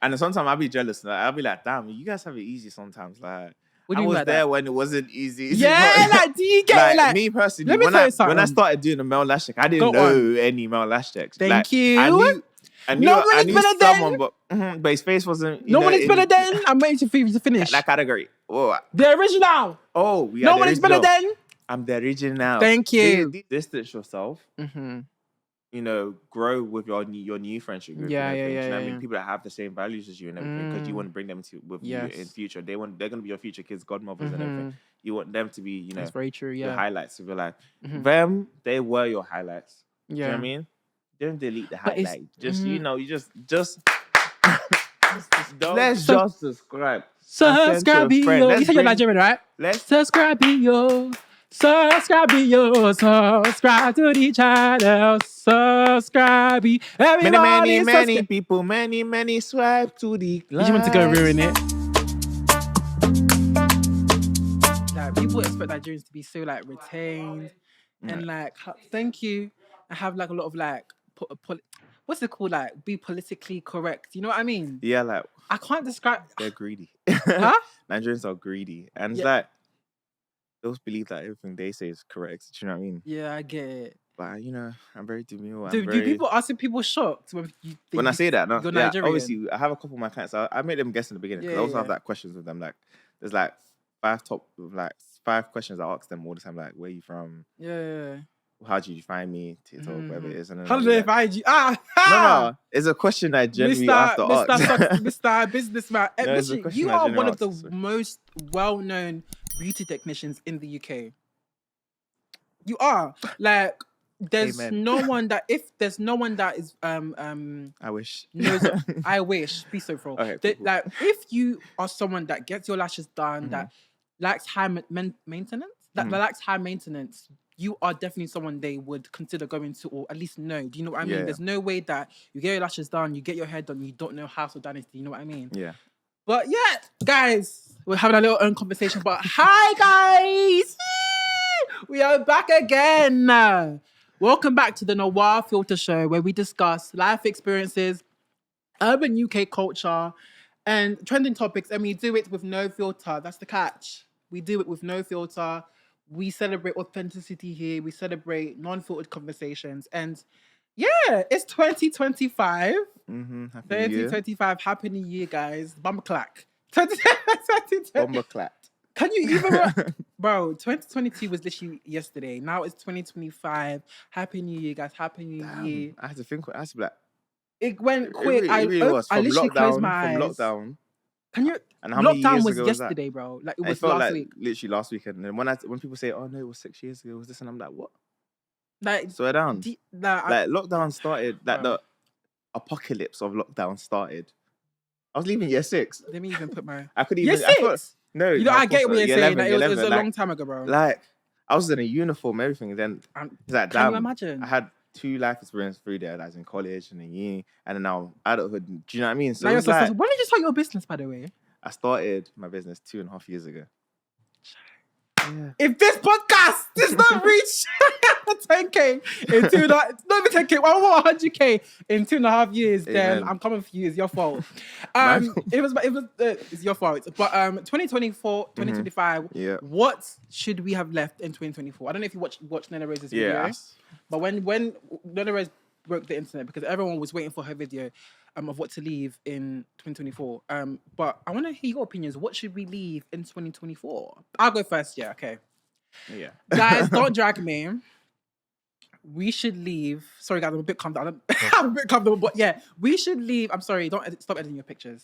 And sometimes I'll be jealous. Like, I'll be like, damn, you guys have it easy sometimes. Like, I was there when it wasn't easy. Yeah, like, do you get like me personally? When I started doing the male lash check, I didn't know any male lash checks. Thank you. I knew someone, but his face wasn't. No one is better than. I'm waiting for you to finish that category. Oh, the original. Oh, yeah. No one is better than. I'm the original. Thank you. Distance yourself. Mm-hmm. You know, grow with your new friendship group. Yeah. I mean, people that have the same values as you and everything, because you want to bring them with you in future. They're going to be your future kids, godmothers, and everything. You want them to be, you know, that's very true. Yeah, the highlights of your life. Them, they were your highlights. Yeah, you know what I mean, don't delete the highlight. Just you know, you just let's just subscribe. Subscribe, yo. You said you're Nigerian, right? Let's subscribe, yo. Subscribe to the channel. Subscribe. Everybody many people, many swipe to the You just want to go ruin it. Like, people expect Nigerians to be so like retained and like thank you and have like a lot of like what's it called, like be politically correct. You know what I mean? Yeah, like I can't describe. They're greedy. Huh? Nigerians are greedy, and it's like those believe that everything they say is correct. Do you know what I mean? Yeah, I get it. But you know, I'm very demure. Do people shocked when I say that? No, yeah, obviously, I have a couple of my clients. I made them guess in the beginning because I also have like questions with them. Like, there's like five questions I ask them all the time. Like, where are you from? Yeah. How did you find me? TikTok, whatever it is. And how did they find you? No, it's a question I generally have to ask. Mr. Businessman, you are one of the most well-known beauty technicians in the UK. You are like. There's no one that is I wish. I wish. Be so full. Okay, cool. Like if you are someone that gets your lashes done, that lacks high maintenance, lacks high maintenance, you are definitely someone they would consider going to, or at least know. Do you know what I mean? There's no way that you get your lashes done, you get your hair done, you don't know House of Dynasty. You know what I mean? Yeah. But yeah, guys, we're having a little own conversation. But hi, guys, we are back again. Welcome back to the Noir Filter Show, where we discuss life experiences, urban UK culture, and trending topics. And we do it with no filter. That's the catch. We do it with no filter. We celebrate authenticity here. We celebrate non-filtered conversations. And yeah, it's 2025. 2025. Happy New Year, guys. Bumper clack. Bumper clack. Can you even... Bro, 2022 was literally yesterday. Now it's 2025. Happy New Year, guys. Happy New Year. I had to think. I had to be like... It went quick. It really was. I literally closed my eyes. From lockdown. Can you... And how many lockdown years was ago yesterday, was bro. Like, it was last week. Literally last weekend. And when people say, oh, no, it was 6 years ago, it was this, and I'm like, what? Like... Slow down. Lockdown started... Like, the apocalypse of lockdown started. I was leaving year 6. Let me even put my... I couldn't even... Year 6? No, you know, I get what you're saying. 11, it was a long time ago, bro. Like, I was in a uniform, everything. Then, like, can you imagine? I had 2 life experiences through there. I was in college and in uni, and then now adulthood. Do you know what I mean? So, when did you start your business, by the way? I started my business 2.5 years ago. Yeah. If this podcast does not reach 10K in 100K in 2.5 years, then I'm coming for you. It's your fault. It's your fault. But 2024, 2025, what should we have left in 2024? I don't know if you watched Nella Rose's video, but when Nella Rose broke the internet because everyone was waiting for her video of what to leave in 2024. But I want to hear your opinions. What should we leave in 2024? I'll go first. Yeah, okay. Yeah. Guys, don't drag me. We should leave. Sorry, guys, I'm a bit calmed down. I'm a bit comfortable, but yeah, we should leave. I'm sorry, stop editing your pictures.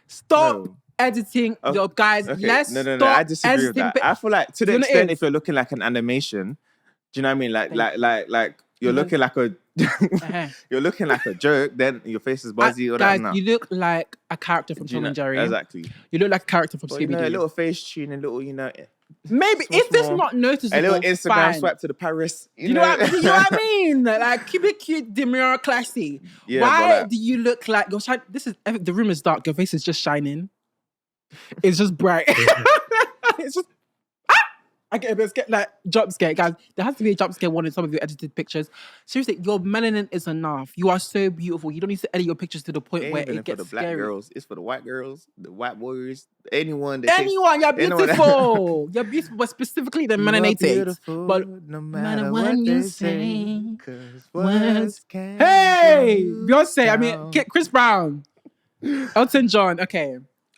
Stop editing your guys. Okay. Let's stop. I disagree with that. I feel like to the extent if you're looking like an animation, do you know what I mean? Like you're looking like a you're looking like a joke, then your face is buzzy. Guys, you look like a character from Tom and Jerry. Exactly. You look like a character from Scooby-Doo. A little face tune, a little, maybe if it's not noticeable, a little Instagram swipe to the Paris. You know what I mean? Like, keep it cute, demure, classy. Yeah, why do you look like you're shining? The room is dark. Your face is just shining. It's just bright. It's just I get a bit scared, like jump scare, guys. There has to be a jump scare one in some of your edited pictures. Seriously, your melanin is enough. You are so beautiful. You don't need to edit your pictures to the point where it gets for the black scary. girls. It's for the white girls, the white warriors, anyone. You're beautiful. You're beautiful, but specifically the melanated. But no matter what you say, 'cause words can't. Hey, Beyonce. I mean, Chris Brown, Elton John.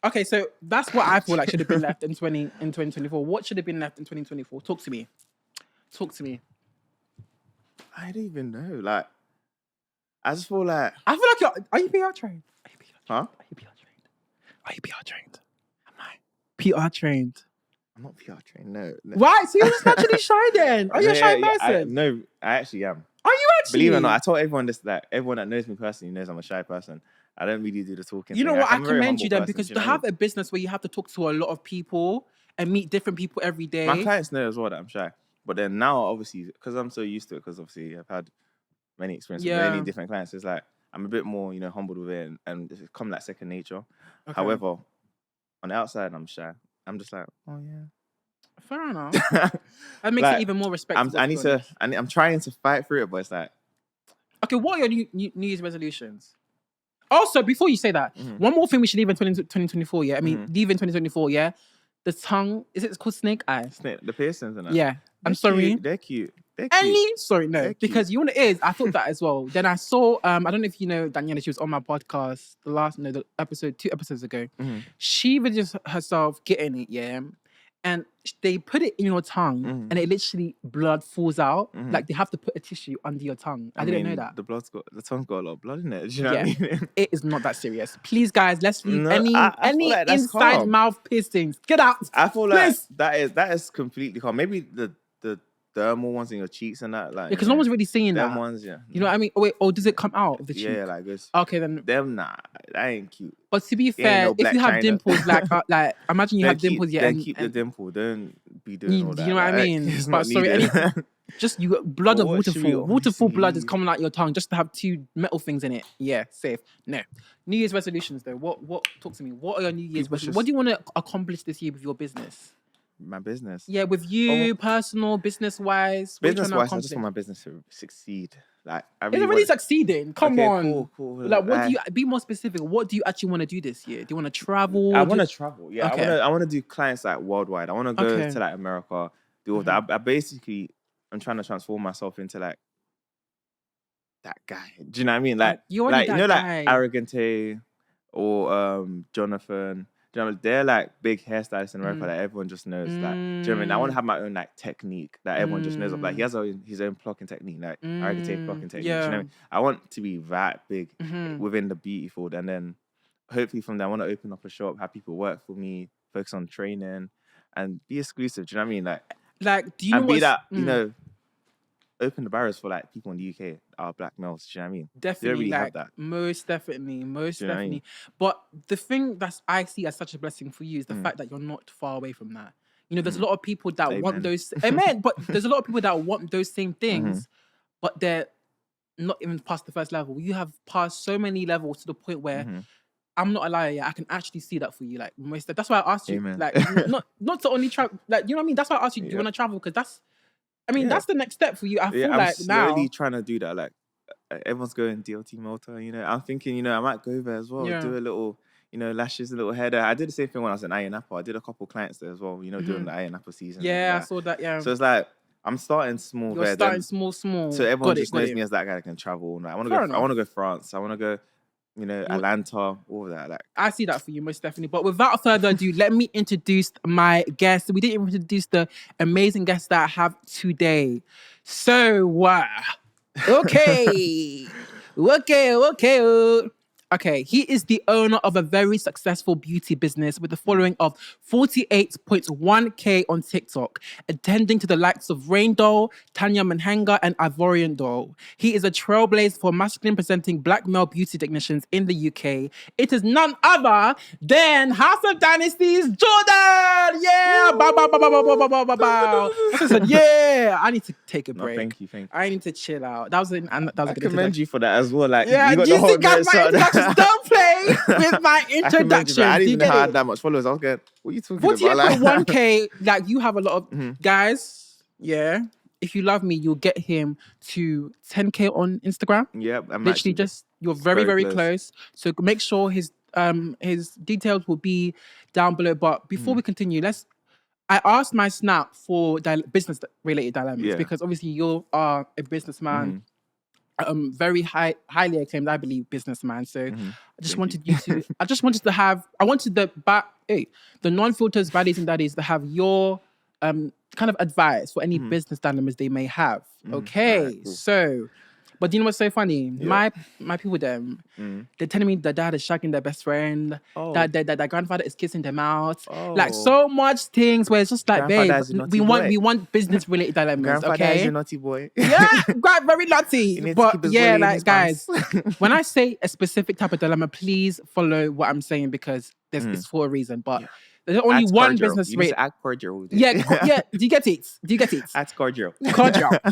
Okay, so that's what I feel like should have been left in 2024. What should have been left in 2024? Talk to me. I don't even know. Like, I just feel like are you PR trained? Huh? Are you PR trained? Am I PR trained? I'm not PR trained. No. Why? So you're just naturally shy then? Are you a shy person? No, I actually am. Are you actually? Believe it or not, I told everyone this. That everyone that knows me personally knows I'm a shy person. I don't really do the talking. You know thing. what? I I'm a very commend you then, humble because person, to have a business where you have to talk to a lot of people and meet different people every day. My clients know as well that I'm shy. But then now, obviously, because I'm so used to it, because obviously I've had many experiences with many different clients, it's like I'm a bit more, humbled with it, and it's come like second nature. Okay. However, on the outside, I'm shy. I'm just like, oh yeah. Fair enough. That makes it even more respectable. I'm trying to fight through it, but it's like. Okay, what are your New Year's resolutions? Also, before you say that, one more thing we should leave in 2024, yeah? I mean, leave in 2024, yeah? The tongue, is it called snake eye? The piercings and that. Yeah. I'm sorry. They're cute. Sorry, no. Because you know what it is? I thought that as well. Then I saw, I don't know if you know Daniela, she was on my podcast the episode, 2 episodes ago. She videos herself getting it, yeah? And they put it in your tongue and it literally blood falls out. Like they have to put a tissue under your tongue. I didn't know that. The tongue's got a lot of blood in it. Do you know what I mean? It is not that serious. Please, guys, let's leave any like inside mouth piercings. Get out. I feel like that is completely calm. Maybe the dermal ones in your cheeks and that, like because no one's really seeing that. Them ones, yeah. You know what I mean? Oh, wait, does it come out of the cheek? Yeah, like this. Okay, then. Them, nah, that ain't cute. But to be fair, if you have dimples, like imagine you have dimples, yeah. Then keep the dimple. Don't be doing all that. You know what I mean? But sorry, just you blood of waterfall blood is coming out your tongue just to have 2 metal things in it. Yeah, safe. No. New Year's resolutions though. What? Talk to me. What are your New Year's resolutions? What do you want to accomplish this year with your business? My business. Yeah, with you, personal, business-wise. Business-wise, I just want my business to succeed. Like, it's already succeeding. Come on. Cool. Like, what do you be more specific? What do you actually want to do this year? Do you want to travel? I want to travel. Yeah, okay. I want to do clients like worldwide. I want to go to like America, do all that. I'm trying to transform myself into like that guy. Do you know what I mean? Like like Arrogante or Jonathan. Do you know, they're like big hairstylists in America that everyone just knows. Like, do you know what I mean? I want to have my own like technique that everyone just knows of. Like he has his own plucking technique, like Arrogante plucking technique. Yeah. Do you know what I mean? I want to be that big within the beauty field, and then hopefully from there I want to open up a shop, have people work for me, focus on training, and be exclusive. Do you know what I mean? Like do you know be that open the barriers for like people in the UK are black males. Do you know what I mean? Definitely, they don't really have that. Most definitely. But the thing that I see as such a blessing for you is the fact that you're not far away from that. You know, there's a lot of people that want those. Amen. But there's a lot of people that want those same things, but they're not even past the first level. You have passed so many levels to the point where I'm not a liar. Yeah, I can actually see that for you. Like that's why I asked you. Amen. Like not to only travel. like you know what I mean. That's why I asked you. Do you want to travel? Because that's. I mean, that's the next step for you. I feel like now. I'm slowly trying to do that. Like, everyone's going DLT Malta, I'm thinking, I might go there as well. Yeah. Do a little, lashes, a little hair there. I did the same thing when I was in Ayia. I did a couple clients there as well, doing the Ayia season. Yeah, I saw that, yeah. So it's like, I'm starting small. You're starting small. So everyone just knows me as that guy that can travel. Like, I want to go France. I want to go, Atlanta, all of that. Like, I see that for you, most definitely. But without further ado, let me introduce my guest. We didn't even introduce the amazing guest that I have today. So, okay. Okay, he is the owner of a very successful beauty business with a following of 48.1k on TikTok, attending to the likes of Rain Doll, Tanya Manhanga, and Ivorian Doll. He is a trailblazer for masculine presenting black male beauty technicians in the UK. It is none other than HouseofDynasty's Jordan! Yeah! Bow, bow, bow, bow, bow, bow, bow, bow, bow. I said, yeah! I need to take a break. No, thank you. I need to chill out. That was a good commend you for that as well. Like, yeah, you got the whole my introduction just don't play with my introduction. I didn't even have that much followers. I was going, what are you talking about? 48.1K, like you have a lot of guys, yeah. If you love me, you'll get him to 10K on Instagram. Yep. Literally just, you're very, very close. So make sure his details will be down below. But before we continue, I asked my snap for business-related dilemmas because obviously you are a businessman, very highly acclaimed, I believe, businessman. So I just wanted the non-filters baddies and daddies to have your kind of advice for any business dilemmas they may have. Okay, right, cool. So. But do you know what's so funny? Yeah. My people, they're telling me that dad is shagging their best friend, that their grandfather is kissing them out. Like so much things where it's just like, babe, we want business related dilemmas. Grandfather is a naughty boy. Yeah, very naughty. But yeah, like guys, when I say a specific type of dilemma, please follow what I'm saying because it's for a reason. But there's only one business rate. Act cordial. Yeah. Do you get it? Act cordial.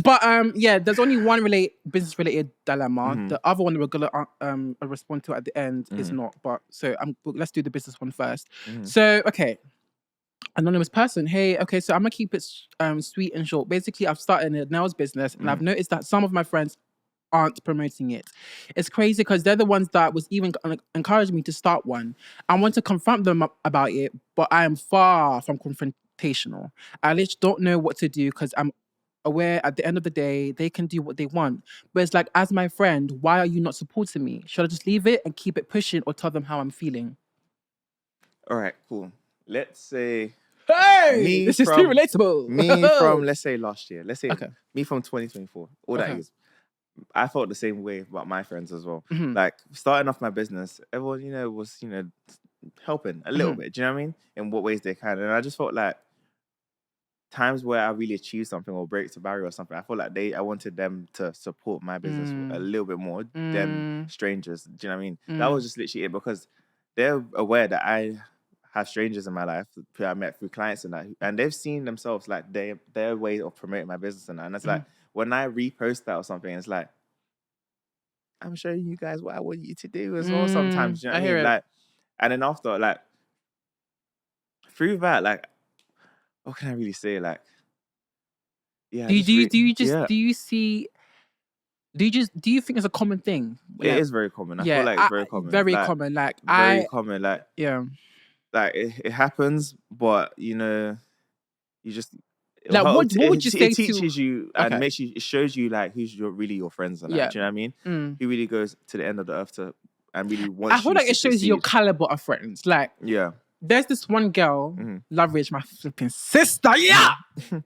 But there's only one business related dilemma. The other one we're gonna respond to at the end is not. But so let's do the business one first. So okay, anonymous person. Hey, okay, so I'm gonna keep it sweet and short. Basically, I've started a nails business, and I've noticed that some of my friends aren't promoting it. It's crazy because they're the ones that was even encouraging me to start one. I want to confront them about it, but I am far from confrontational. I literally don't know what to do because I'm aware at the end of the day, they can do what they want. But it's like, as my friend, why are you not supporting me? Should I just leave it and keep it pushing or tell them how I'm feeling? All right, cool. Let's say... Hey! This is too relatable. Me from, let's say, last year. Let's say me from 2024. All that is. I felt the same way about my friends as well. Like starting off my business, everyone, was, helping a little bit. Do you know what I mean? In what ways they can. And I just felt like times where I really achieved something or breaks a barrier or something, I felt like I wanted them to support my business a little bit more than strangers. Do you know what I mean? That was just literally it because they're aware that I have strangers in my life who I met through clients and that, and they've seen themselves like their way of promoting my business and that. And it's like, when I repost that or something, it's like, I'm showing you guys what I want you to do as well sometimes. You know what I mean? Like, and then after, like, through that, like, what can I really say? Like, yeah. Do you think it's a common thing? It is very common. I feel like it's very common. Very common. Like, it happens, but, you just... Like, what would you say it teaches you and it shows you like who's really your friends and that. Do you know what I mean? Who really goes to the end of the earth and really wants. I feel like it shows you your caliber of friends. Like, there's this one girl, Love Ridge, my flipping sister. Yeah,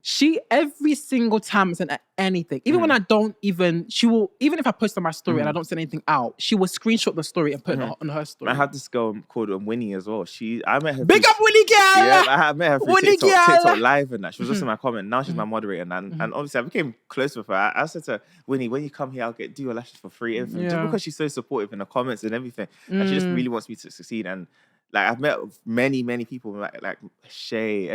she every single time sent anything, even when I don't even. She will even if I post on my story and I don't send anything out, she will screenshot the story and put it on her story. I have this girl called Winnie as well. I met her. Big up Winnie girl. Yeah, I met her through TikTok live and that. She was just in my comment. Now she's my moderator and obviously I became close with her. I said to her, Winnie, when you come here, I'll do your lashes for free. Everything. Just because she's so supportive in the comments and everything, and she just really wants me to succeed and. Like, I've met many, many people, like Shay.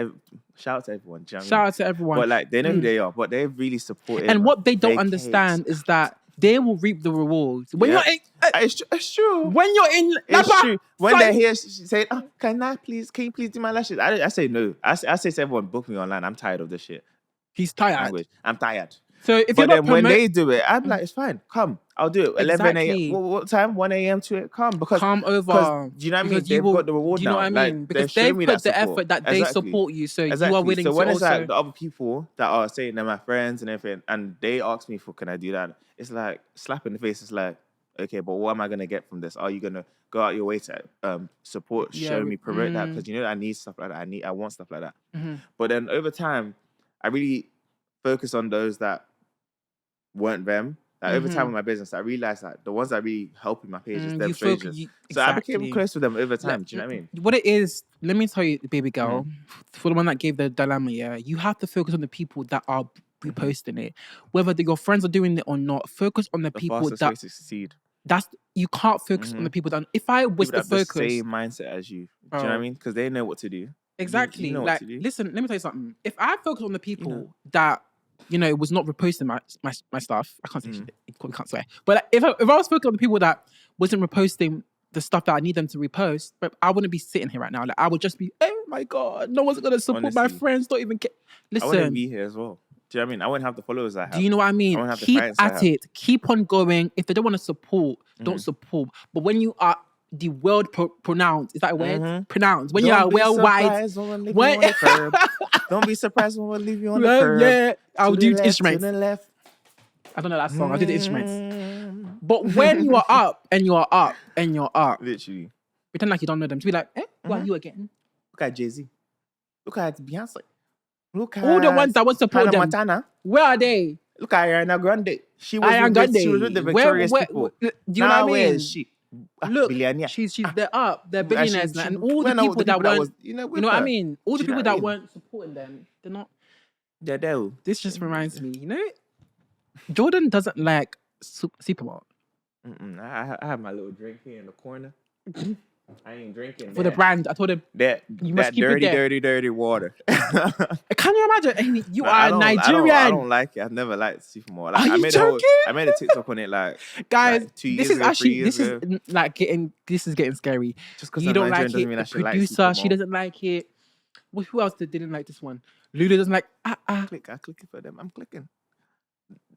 Shout out to everyone. Do you know what I mean? Shout out to everyone. But, like, they know who they are, but they're really supportive. And what they don't understand is that they will reap the rewards. When you're in... It's true. When you're in... It's true. When they're here, she say, can you please do my lashes? I say no. I say to everyone, book me online. I'm tired of this shit. He's tired. I'm tired. So if you're when they do it, I'm like, it's fine. Come, I'll do it. 11 a.m. What time? 1 a.m. to it. Come over. Do you know what I mean? They've got the reward now. You know what I mean? Like, because they've put the effort that they support you, so you are willing to. So when it's like the other people that are saying they're my friends and everything, and they ask me for, can I do that? It's like slap in the face. It's like, okay, but what am I gonna get from this? Are you gonna go out your way to support, show me, promote that? Because I need stuff like that. I want stuff like that. But then over time, I really focus on those that weren't them. Like over time with my business, I realized that the ones that really helping my pages, they're strangers. So I became close with them over time. Do you know what I mean? What it is, let me tell you, baby girl, for the one that gave the dilemma, you have to focus on the people that are reposting it. Whether your friends are doing it or not, focus on the people that... way to succeed. You can't focus on the people that... If I was to focus... the same mindset as you. Do you know what I mean? Because they know what to do. Exactly. You know like, what to do. Listen, let me tell you something. If I focus on the people that... was not reposting my stuff. I can't say shit. You can't swear. But like, if I was focusing on the people that wasn't reposting the stuff that I need them to repost, but I wouldn't be sitting here right now. Like, I would just be, oh my God, no one's gonna support my friends. Don't even care. Listen, I wouldn't be here as well. Do you know what I mean? I wouldn't have the followers I have. Do you know what I mean? Keep at it. Keep on going. If they don't want to support, don't support. But when you are the world pronounced, is that a word? Pronounced. When you are worldwide. Don't be surprised when we'll leave you on the curb. Yeah, I'll do the instruments. To the left. I don't know that song. I'll do the instruments. But when you are up and you are up and you're up, literally, pretend like you don't know them. To be like, who are you again? Look at Jay-Z. Look at Beyonce. Look at all the ones that want to support them. Montana. Where are they? Look at Ariana Grande. She was with the victorious people. Do you know what I mean? Where is she? Look, she's they're up. They're billionaires now. And all the people that weren't, you know what I mean? All the people that weren't supporting them, they're not. They're there. This just reminds me, you know, Jordan doesn't like Supermarket. I have my little drink here in the corner. I ain't drinking for the brand. I told him that you must keep dirty water. Can you imagine? You are Nigerian. I don't like it. I've never liked Supermall. Like, are you joking? I made a TikTok on it, like guys. Like 2 years ago, 3 years ago. This is getting scary. Just because you don't like it. The producer, she doesn't like it. Who else didn't like this one? Lulu doesn't like. I click it for them. I'm clicking.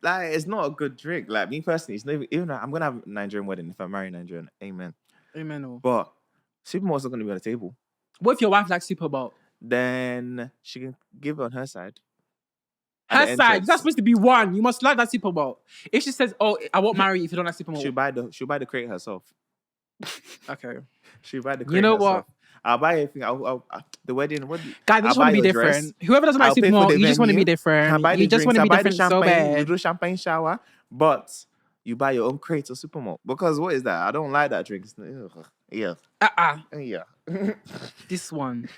Like, it's not a good drink. Like, me personally, it's not even though I'm gonna have a Nigerian wedding if I marry Nigerian. Amen. But Supermall's not going to be on the table. What if your wife likes Superbowl? Then she can give it on her side. Her side? That's supposed to be one. You must like that Superbowl. If she says, "Oh, I won't marry you if you don't like Superbowl," she'll buy the crate herself. Okay. She'll buy the crate. You know herself. What? I'll buy everything. The wedding. Guys, they just want to be different. Whoever doesn't like Superbowl, you just want to be different. You just want to be different so bad. You do champagne shower, but you buy your own crate of Supermall. Because what is that? I don't like that drink. Yeah. Yeah. This one.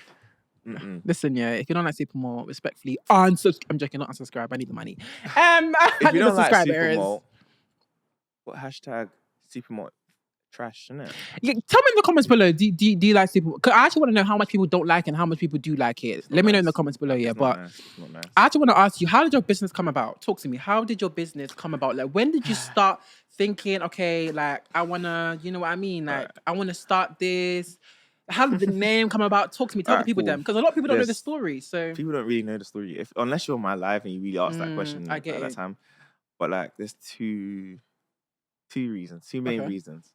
Listen, if you don't like Supermall, respectfully, unsubscribe. I'm joking, not unsubscribe. I need the money. If you don't like Supermall, what hashtag Supermall trash, isn't it? Yeah, tell me in the comments below. Do you like Supermall? Because I actually want to know how much people don't like it and how much people do like it. Let me know in the comments below. Yeah, but nice. I actually want to ask you, how did your business come about? Talk to me. How did your business come about? Like, when did you start thinking, okay, like, I want to, you know what I mean? Like, I want to start this. How did the name come about? Talk to me. Tell the people them. Because a lot of people don't know the story. So people don't really know the story. Unless you're on my live and you really ask that question at that time. But like, there's two main reasons.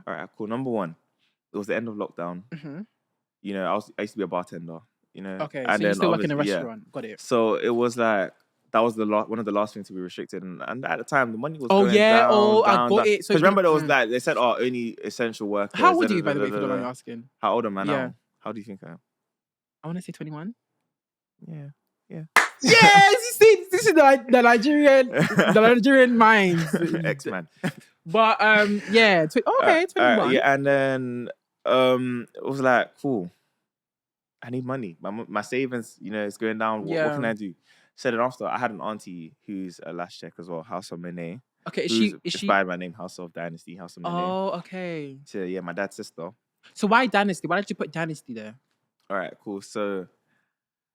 All right, cool. Number one, it was the end of lockdown. You know, I used to be a bartender. You know, okay. And so you still work in a restaurant. Yeah. Got it. So it was like that was one of the last things to be restricted, and at the time the money was going down. I got it. So remember there was like they said, only essential workers. How old are you, by the way? If you don't mind asking. How old am I now? How do you think I am? I want to say 21. Yeah. Yes, you see, this is the Nigerian mind. X-Man. But 21. Yeah, and then it was like, cool. I need money. My savings, you know, it's going down. What can I do? So then after, I had an auntie who's a lash tech as well, House of Mene. Okay, is she inspired by my name, House of Dynasty, House of Mene. Oh, okay. So yeah, my dad's sister. So why Dynasty? Why did you put Dynasty there? All right, cool. So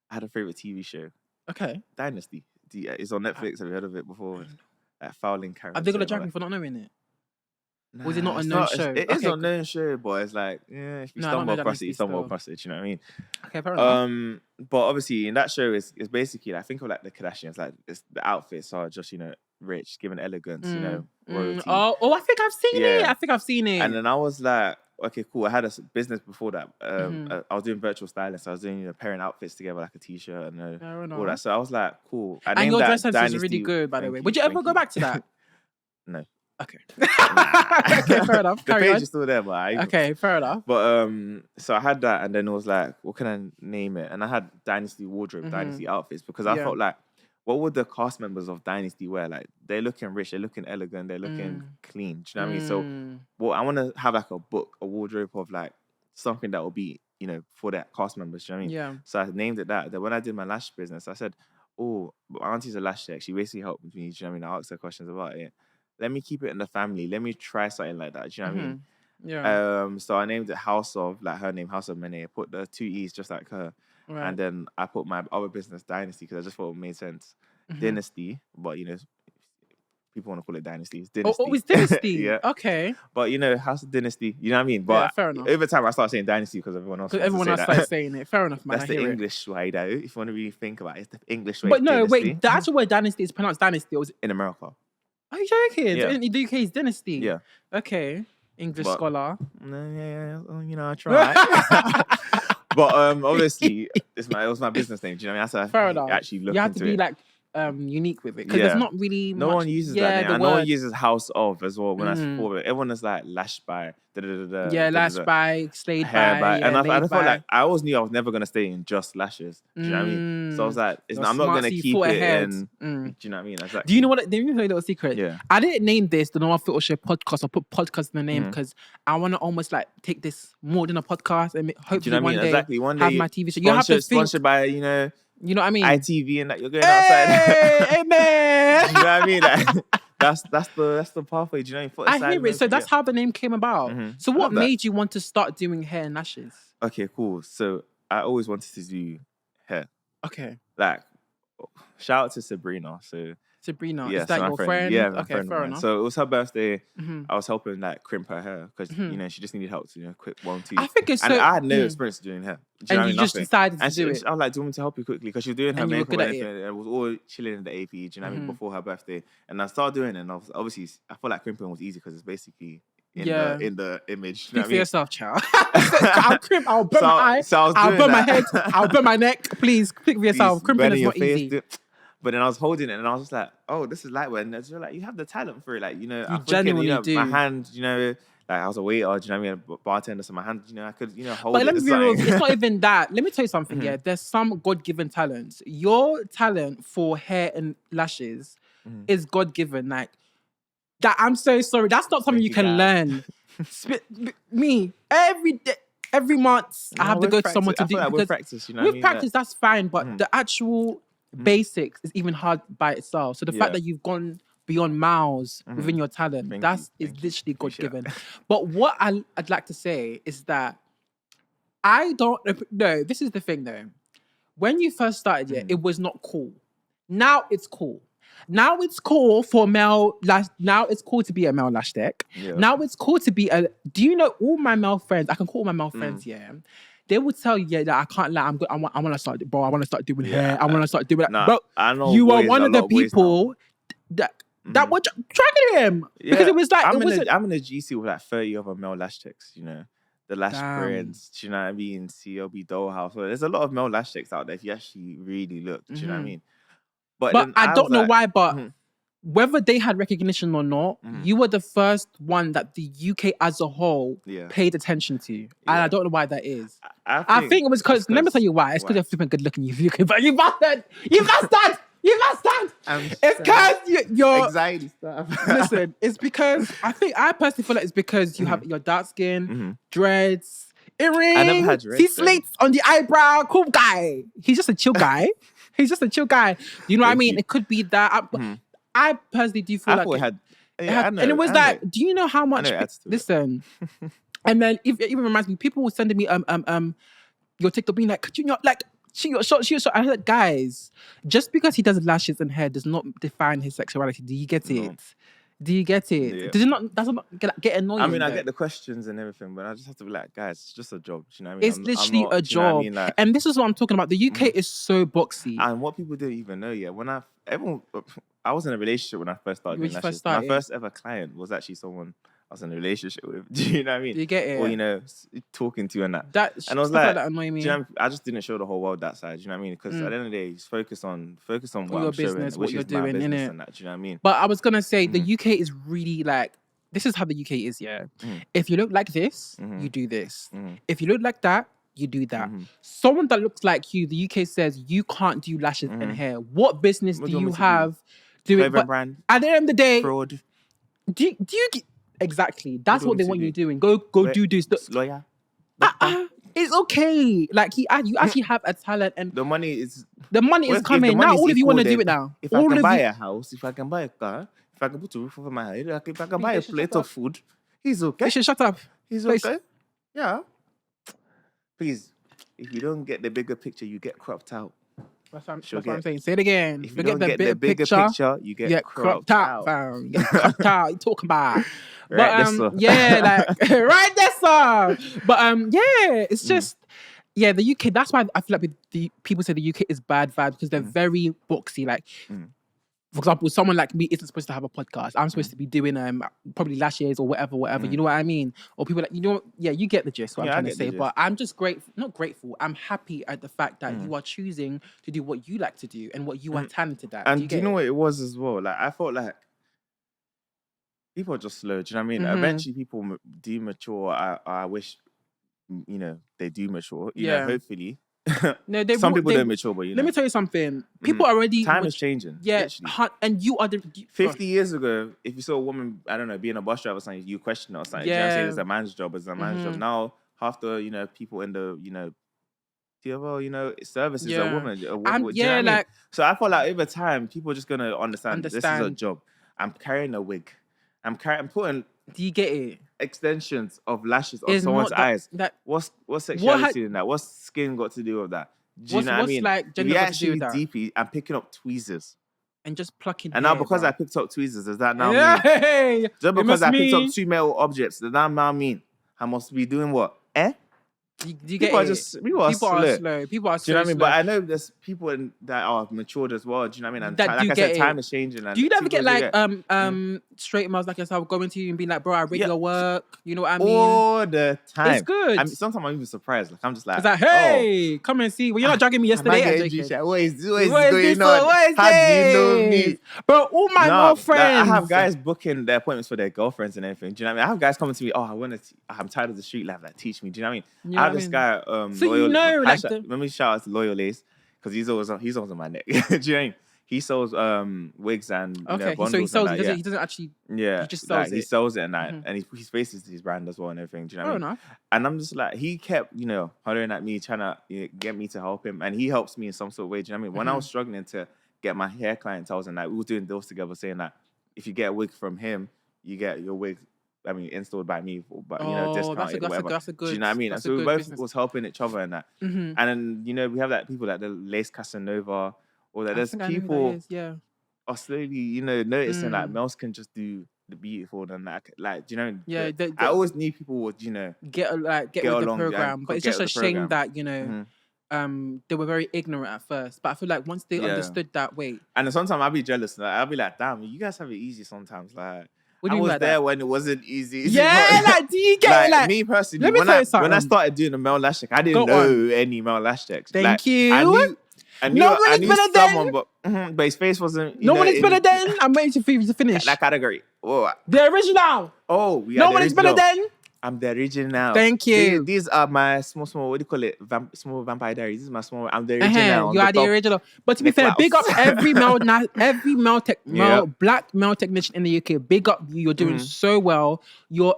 I had a favorite TV show. Okay. Dynasty. It's on Netflix. Have you heard of it before? Like Fouling Character. Have they got a drag me for not knowing it? Nah, or is it not a known show? It is a known show, but it's like, if you stumble across it, you stumble across it. You know what I mean? Okay, fair enough. But obviously, in that show, it's basically like, think of like the Kardashians. Like, the outfits are just, you know, rich, given elegance, you know, royalty. Oh, I think I've seen it. And then I was like, okay, cool. I had a business before that. I was doing virtual styling, so I was doing, you know, pairing outfits together, like a t-shirt and all that. So I was like, cool. And your dress sense is really good, by the way. Would you ever go back to that? No. Okay. Okay, fair enough. The page is still there, but okay, fair enough. But so I had that, and then it was like, what can I name it? And I had Dynasty wardrobe, Dynasty outfits, because I felt like, what would the cast members of Dynasty wear? Like, they're looking rich, they're looking elegant, they're looking clean. Do you know what I mean? So, well, I want to have like a wardrobe of like something that will be, you know, for that cast members. Do you know what I mean? Yeah. So I named it that. Then when I did my lash business, I said, my auntie's a lash tech. She basically helped me. Do you know what I mean? I asked her questions about it. Let me keep it in the family. Let me try something like that. Do you know what I mean? Yeah. So I named it House of, like her name, House of Mene. I put the 2 E's just like her. Right. And then I put my other business, Dynasty, because I just thought it made sense. Dynasty, but, you know, people want to call it Dynasty. It's Dynasty. Oh, it's Dynasty. Yeah. Okay. But House of Dynasty. You know what I mean? But fair enough. over time, I started saying Dynasty because everyone else. Because everyone else started saying it. Fair enough, man. That's the English way, though. If you want to really think about it, it's the English way. But no, wait. The actual word Dynasty is pronounced Dynasty, or is it in America? Are you joking? Yeah. In the UK, it's Dynasty. Yeah. Okay. English scholar. Yeah, I tried. But obviously, it was my business name. Do you know what I mean? Fair enough. Actually look you have to be it. like unique with it because there's not really no much, one uses that name. And no one uses House of as well. When I support it, everyone is like lashed by. Lashed by, slayed hair by. Yeah, and I felt like I always knew I was never gonna stay in just lashes. Do you know what I mean? So I was like, I'm not gonna keep it in. Do you know what I mean? Like, do you know what? Do you know a little secret? Yeah. I didn't name this the Noir Filter Show podcast or put podcast in the name because I want to almost like take this more than a podcast and hopefully one day have my TV show. You have to think, sponsored by you know what I mean? ITV and that you're going outside. Amen. You know what I mean? Like, that's the pathway. Do you know? I hear it. So that's how the name came about. So what made you want to start doing hair and lashes? Okay, cool. So I always wanted to do hair. Okay. Like, shout out to Sabrina. Sabrina, yeah, is that your friend? Yeah, okay, fair enough. So it was her birthday. I was helping like crimp her hair because she just needed help to quick 1, 2. I think it's and I had no experience doing hair. And you just decided to do it. I was like, do you want me to help you quickly? Because she was doing her makeup and everything. And it was all chilling in the AP. Do you know what I mean? Before her birthday, and I started doing it. And obviously, I feel like crimping was easy because it's basically in the image. Speak for yourself, child. I'll crimp. I'll burn my eye. I'll burn my head. I'll burn my neck. Please, speak for yourself. Crimping is not easy. But then I was holding it and I was just like, oh, this is lightweight. And you're like, you have the talent for it. Like, you genuinely do. My hand, like I was a waiter, do you know what I mean? A bartender, so my hand, I could, hold but it. But let me be real, it's not even that. Let me tell you something, There's some God-given talents. Your talent for hair and lashes is God-given. Like, that, I'm so sorry. That's not something you can learn. Me, every day. Every month, I have to go to someone to do it. With practice, with practice, that's fine. But the actual basics is even hard by itself. So the fact that you've gone beyond miles within your talent, is literally God-given. But what I'd like to say is that this is the thing though. When you first started, it was not cool. Now it's cool. Now it's cool for male lash. Now it's cool to be a male lash tech. Yeah. Now it's cool to be do you know all my male friends? I can call all my male friends, they would tell you that I can't lie. I want to start, bro. I want to start doing hair. I want to start doing that. Nah, bro, I know you are one of the people that were tracking him because it was like I'm in a GC with like 30 other male lash techs. The lash brands. Do you know what I mean? CLB Dollhouse. So there's a lot of male lash techs out there if you actually really look. Do you know what I mean? But I don't know why. But whether they had recognition or not, you were the first one that the UK as a whole paid attention to. And I don't know why that is. I think it was because, let me tell you why. It's because you're flipping good looking, you UK. But you bastard! You bastard! You bastard! It's because you're... Anxiety stuff. Listen, it's because, I personally feel like it's because you have your dark skin, dreads, earrings. I never had dreads. He slates on the eyebrow. Cool guy. He's just a chill guy. He's just a chill guy. You know what I mean? It could be that. I personally do feel like and it was like, do you know how much? Listen, and then it even reminds me, people were sending me your TikTok being like, could you not like she got shot. I was like, guys, just because he does lashes and hair does not define his sexuality. Do you get it? Do you get it? Yeah. Does it not? Does it not get annoying? I mean, I get the questions and everything, but I just have to be like, guys, it's just a job. Do you know what I mean? It's literally a job, you know what I mean? And this is what I'm talking about. The UK is so boxy, and what people don't even know yet. I was in a relationship when I first started doing lashes. My first ever client was actually someone I was in a relationship with. Do you know what I mean? Do you get it? Or, talking to and that. And I was like that annoying me. Do you know, I just didn't show the whole world that side. Do you know what I mean? Because at the end of the day, just focus on what I'm business, showing, what you're doing, innit? And that, do you know what I mean? But I was gonna say the UK is really like, this is how the UK is, If you look like this, you do this. If you look like that, you do that. Someone that looks like you, the UK says you can't do lashes and hair. What business do you have doing? But brand, at the end of the day, fraud. Do you get exactly? That's what they want you doing. Go do this. Lawyer. It's okay. Like you actually have a talent, and the money is coming now. All of you want to do it now. If I can buy a house, if I can buy a car, if I can put a roof over my head, if I can buy a plate of food, he's okay. They should shut up. He's okay. Yeah. Please, if you don't get the bigger picture, you get cropped out. That's what I'm saying. Say it again. If you don't get the bigger picture, you get cropped out. Fam. You get cropped out. You talking about? Right, yeah, like right there, sir. But yeah, it's just the UK. That's why I feel like the people say the UK is bad vibes because they're very boxy. Like, for example, someone like me isn't supposed to have a podcast. I'm supposed to be doing probably last year's or whatever. You know what I mean? Or people like, you get the gist. What I'm trying to say. But I'm just not grateful. I'm happy at the fact that you are choosing to do what you like to do and what you are talented at. And do you know what it was as well? Like, I felt like people are just slow. Do you know what I mean? Eventually, people do mature. I wish, they do mature. You know, hopefully. No, some people don't mature, but let me tell you something. People already time is changing. Yeah, and you are 50 years ago, if you saw a woman, I don't know, being a bus driver or something, you question it or something. Yeah, it's a man's job. It's a man's job. Now, half the people in the service is a woman. So I feel like over time, people are just gonna understand this is a job. I'm carrying a wig. I'm putting. Do you get it? Extensions of lashes on someone's eyes. What's sexuality in that? What's skin got to do with that? Do you know what I mean? Like if you actually deeply, I'm picking up tweezers and just plucking. And now because I picked up tweezers, does that now mean? Just because I picked up two metal objects, does that now mean I must be doing what? Do you get it? People are slow. People are slow. Do you know what I mean? But I know there's people that are matured as well. Do you know what I mean? And that like I said, time is changing. Do you ever get like straight males like yourself going to you and being like, bro, I rate your work? You know what I mean? All the time. It's good. Sometimes I'm even surprised. Like I'm just like, it's like, hey, come and see. Well, you're not dragging me yesterday. What is going on? How do you know me? Bro, all my male friends. I have guys booking their appointments for their girlfriends and everything. Do you know what I mean? I have guys coming to me, I'm tired of the street life. Like, teach me. Do you know what I mean? I have this guy, so Loyal, let me shout out to Loyal Lace because he's always on my neck. Do you know what I mean? He sells wigs and bundles. So he sells it. He doesn't actually. Yeah, he just sells it. He sells it and he faces his brand as well and everything. Do you know what I mean? No. And I'm just like, he kept hollering at me, trying to get me to help him, and he helps me in some sort of way. Do you know what I mean? When I was struggling to get my hair clientele, and we were doing deals together, saying that if you get a wig from him, you get your wig. I mean, installed by me, but discounted. That's a good. Do you know what I mean? And so we both was helping each other in that. And then we have like people like the Lace Casanova, or that there's people are slowly noticing that males can just do the beautiful and that. Like, do you know? Yeah, I always knew people would get with the program, but it's just a shame that they were very ignorant at first. But I feel like once they understood that, and sometimes I'll be jealous. Like, I'll be like, damn, you guys have it easy sometimes. Like. What do I you was mean by there that? when it wasn't easy. Yeah, like, do you get like me personally? When I started doing the male lash check, I didn't know any male lash checks. Thank you. I knew someone, but his face wasn't. No one is better than. I'm waiting for you to finish. That category. Whoa. The original. Oh, yeah. No one is better than. I'm the original. Thank you. These are my small, what do you call it? Small vampire diaries. This is my small. I'm the original. You are the original. But to be fair, big up every black male technician in the UK. Big up you. You're doing so well. You're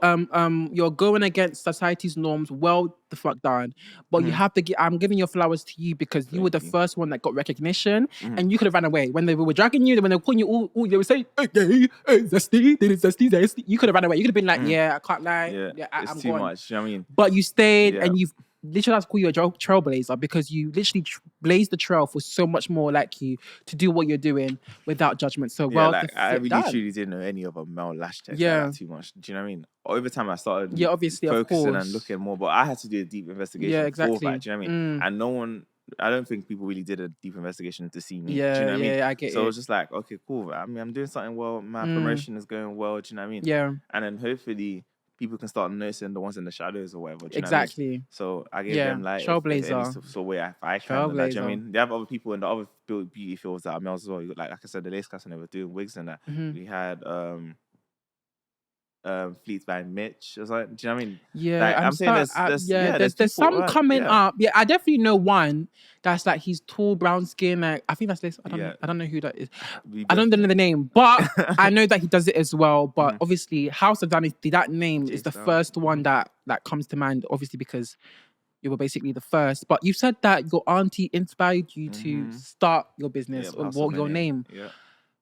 going against society's norms. Well, the fuck done. But you have to get. I'm giving your flowers to you because you were the first one that got recognition, and you could have ran away when they were dragging you. When they were calling you all they would say, "Hey, zesty, zesty." You could have ran away. You could have been like, "Yeah, I can't lie. Yeah, it's I'm too gone." much. You know what I mean? But you stayed, and you've literally have to call you a trailblazer because you literally blazed the trail for so much more like you to do what you're doing without judgment. So I really truly didn't know any of a male lash tech like too much. Do you know what I mean? Over time I started obviously focusing and looking more, but I had to do a deep investigation. Yeah, exactly. For that, do you know what I mean? And no one, I don't think people really did a deep investigation to see me. Yeah, do you know what I mean? I get it. So it was just like, okay, cool. I mean, I'm doing something well. My promotion is going well. Do you know what I mean? Yeah. And then hopefully people can start noticing the ones in the shadows or whatever. Do you know exactly. What I mean? So I gave them like trailblazer. So way if I can. Like, do you know what I mean? They have other people in the other beauty fields that are males as well. Like I said, the Lace Casanova doing wigs and that. We had Fleets by Mitch or something. Do you know what I mean? Yeah, like, I'm saying there's some coming up. Yeah, I definitely know one that's like he's tall, brown skin. Like I think that's this. I don't know who that is. I don't know the name, but I know that he does it as well. But obviously, House of Dynasty, that name is the first one that comes to mind. Obviously, because you were basically the first. But you said that your auntie inspired you to start your business or your name. Yeah.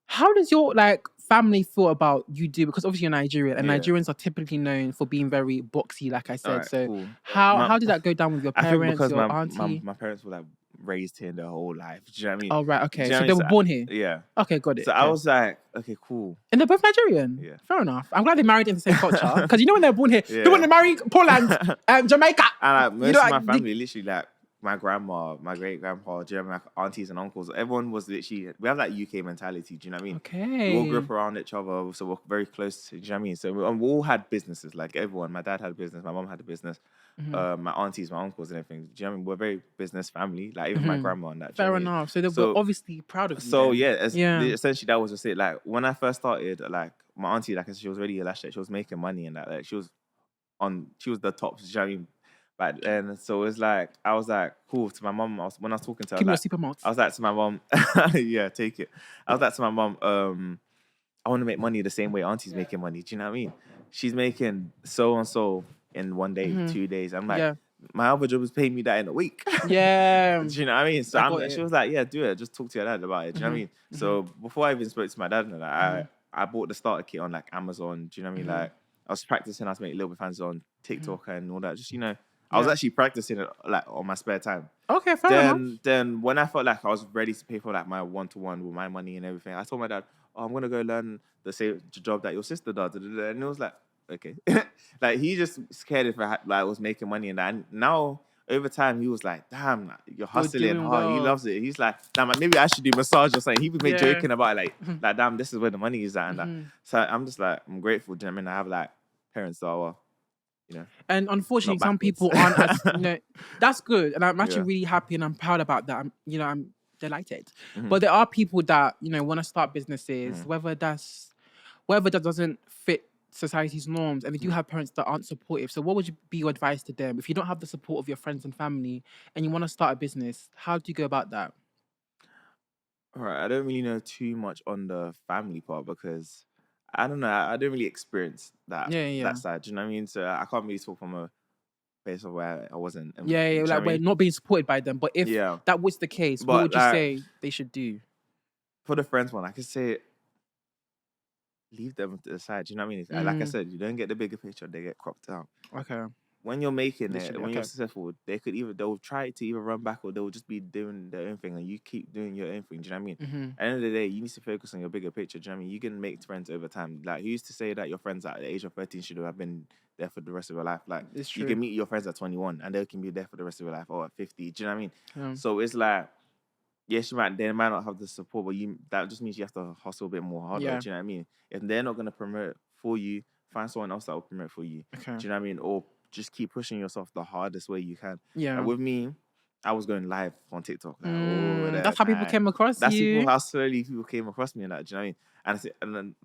How does your family feel about you do? Because obviously you're Nigerian, and Nigerians are typically known for being very boxy, like I said. Right, so cool. how did that go down with your parents, your auntie? My parents were like raised here their whole life. Do you know what I mean? Oh, right. Okay. So they were born here? Yeah. Okay, got it. So I was like, okay, cool. And they're both Nigerian? Yeah. Fair enough. I'm glad they married in the same culture. Because when they're born here, they want to marry Poland, Jamaica. And most of my family, literally, like, my grandma, my great-grandpa, my aunties and uncles, everyone was literally, we have that UK mentality, do you know what I mean? Okay. We all grew up around each other, so we're very close, do you know what I mean? So we all had businesses, like everyone. My dad had a business, my mom had a business, my aunties, my uncles and everything. Do you know what I mean? We're a very business family, like even my grandma and that. Fair enough. So they were obviously proud of you. So essentially that was just it. Like when I first started, like my auntie, like I said, she was already a lash, she was making money and that, like she was the top, do you know what I mean? Back then, so it's like I was like cool to my mom. When I was talking to her, give me a super mouth. I was like to my mom, yeah, take it. I was like to my mom, I want to make money the same way Auntie's making money. Do you know what I mean? She's making so and so in 1 day, 2 days. I'm like, my other job is paying me that in a week. Yeah. Do you know what I mean? So she was like, yeah, do it. Just talk to your dad about it. Do you know what I mean? So before I even spoke to my dad, I bought the starter kit on like Amazon. Do you know what I mean? Like I was practicing how to make little bit fans on TikTok and all that. Just I was actually practicing it like on my spare time. Okay, fair enough. Then when I felt like I was ready to pay for like my one-to-one with my money and everything, I told my dad, I'm gonna go learn the same job that your sister does. And it was like, okay. Like he just scared if I was making money and that. And now over time he was like, damn, you're hustling hard. He loves it. He's like, damn, maybe I should do massage or something. He was joking about it, like damn, this is where the money is at and that. So I'm just like, I'm grateful. Do you know what I mean? I have like parents that are, and unfortunately, some people aren't as, that's good. And I'm actually really happy and I'm proud about that. I'm delighted. But there are people that, want to start businesses, whether that doesn't fit society's norms. And they do have parents that aren't supportive. So what would be your advice to them? If you don't have the support of your friends and family and you want to start a business, how do you go about that? All right. I don't really know too much on the family part because I don't know. I didn't really experience that that side. Do you know what I mean? So I can't really talk from a place of where I wasn't. Like we're not being supported by them. But if that was the case, what would you say they should do? For the friends one, I could say leave them to the side. Do you know what I mean? Like I said, you don't get the bigger picture; they get cropped out. Okay. When you're making it, when you're successful, they'll try to either run back or they'll just be doing their own thing and you keep doing your own thing. Do you know what I mean? At the end of the day, you need to focus on your bigger picture. Do you know what I mean? You can make friends over time. Like, who used to say that your friends at the age of 13 should have been there for the rest of your life? Like, you can meet your friends at 21 and they can be there for the rest of your life or at 50. Do you know what I mean? So it's like, yes, they might not have the support, but that just means you have to hustle a bit more harder. Do you know what I mean? If they're not going to promote for you, find someone else that will promote for you. Okay. Do you know what I mean? Or just keep pushing yourself the hardest way you can. Yeah. And with me, I was going live on TikTok. Like, that's how people came across you. That's how slowly people came across me and that. Do you know what I mean? And then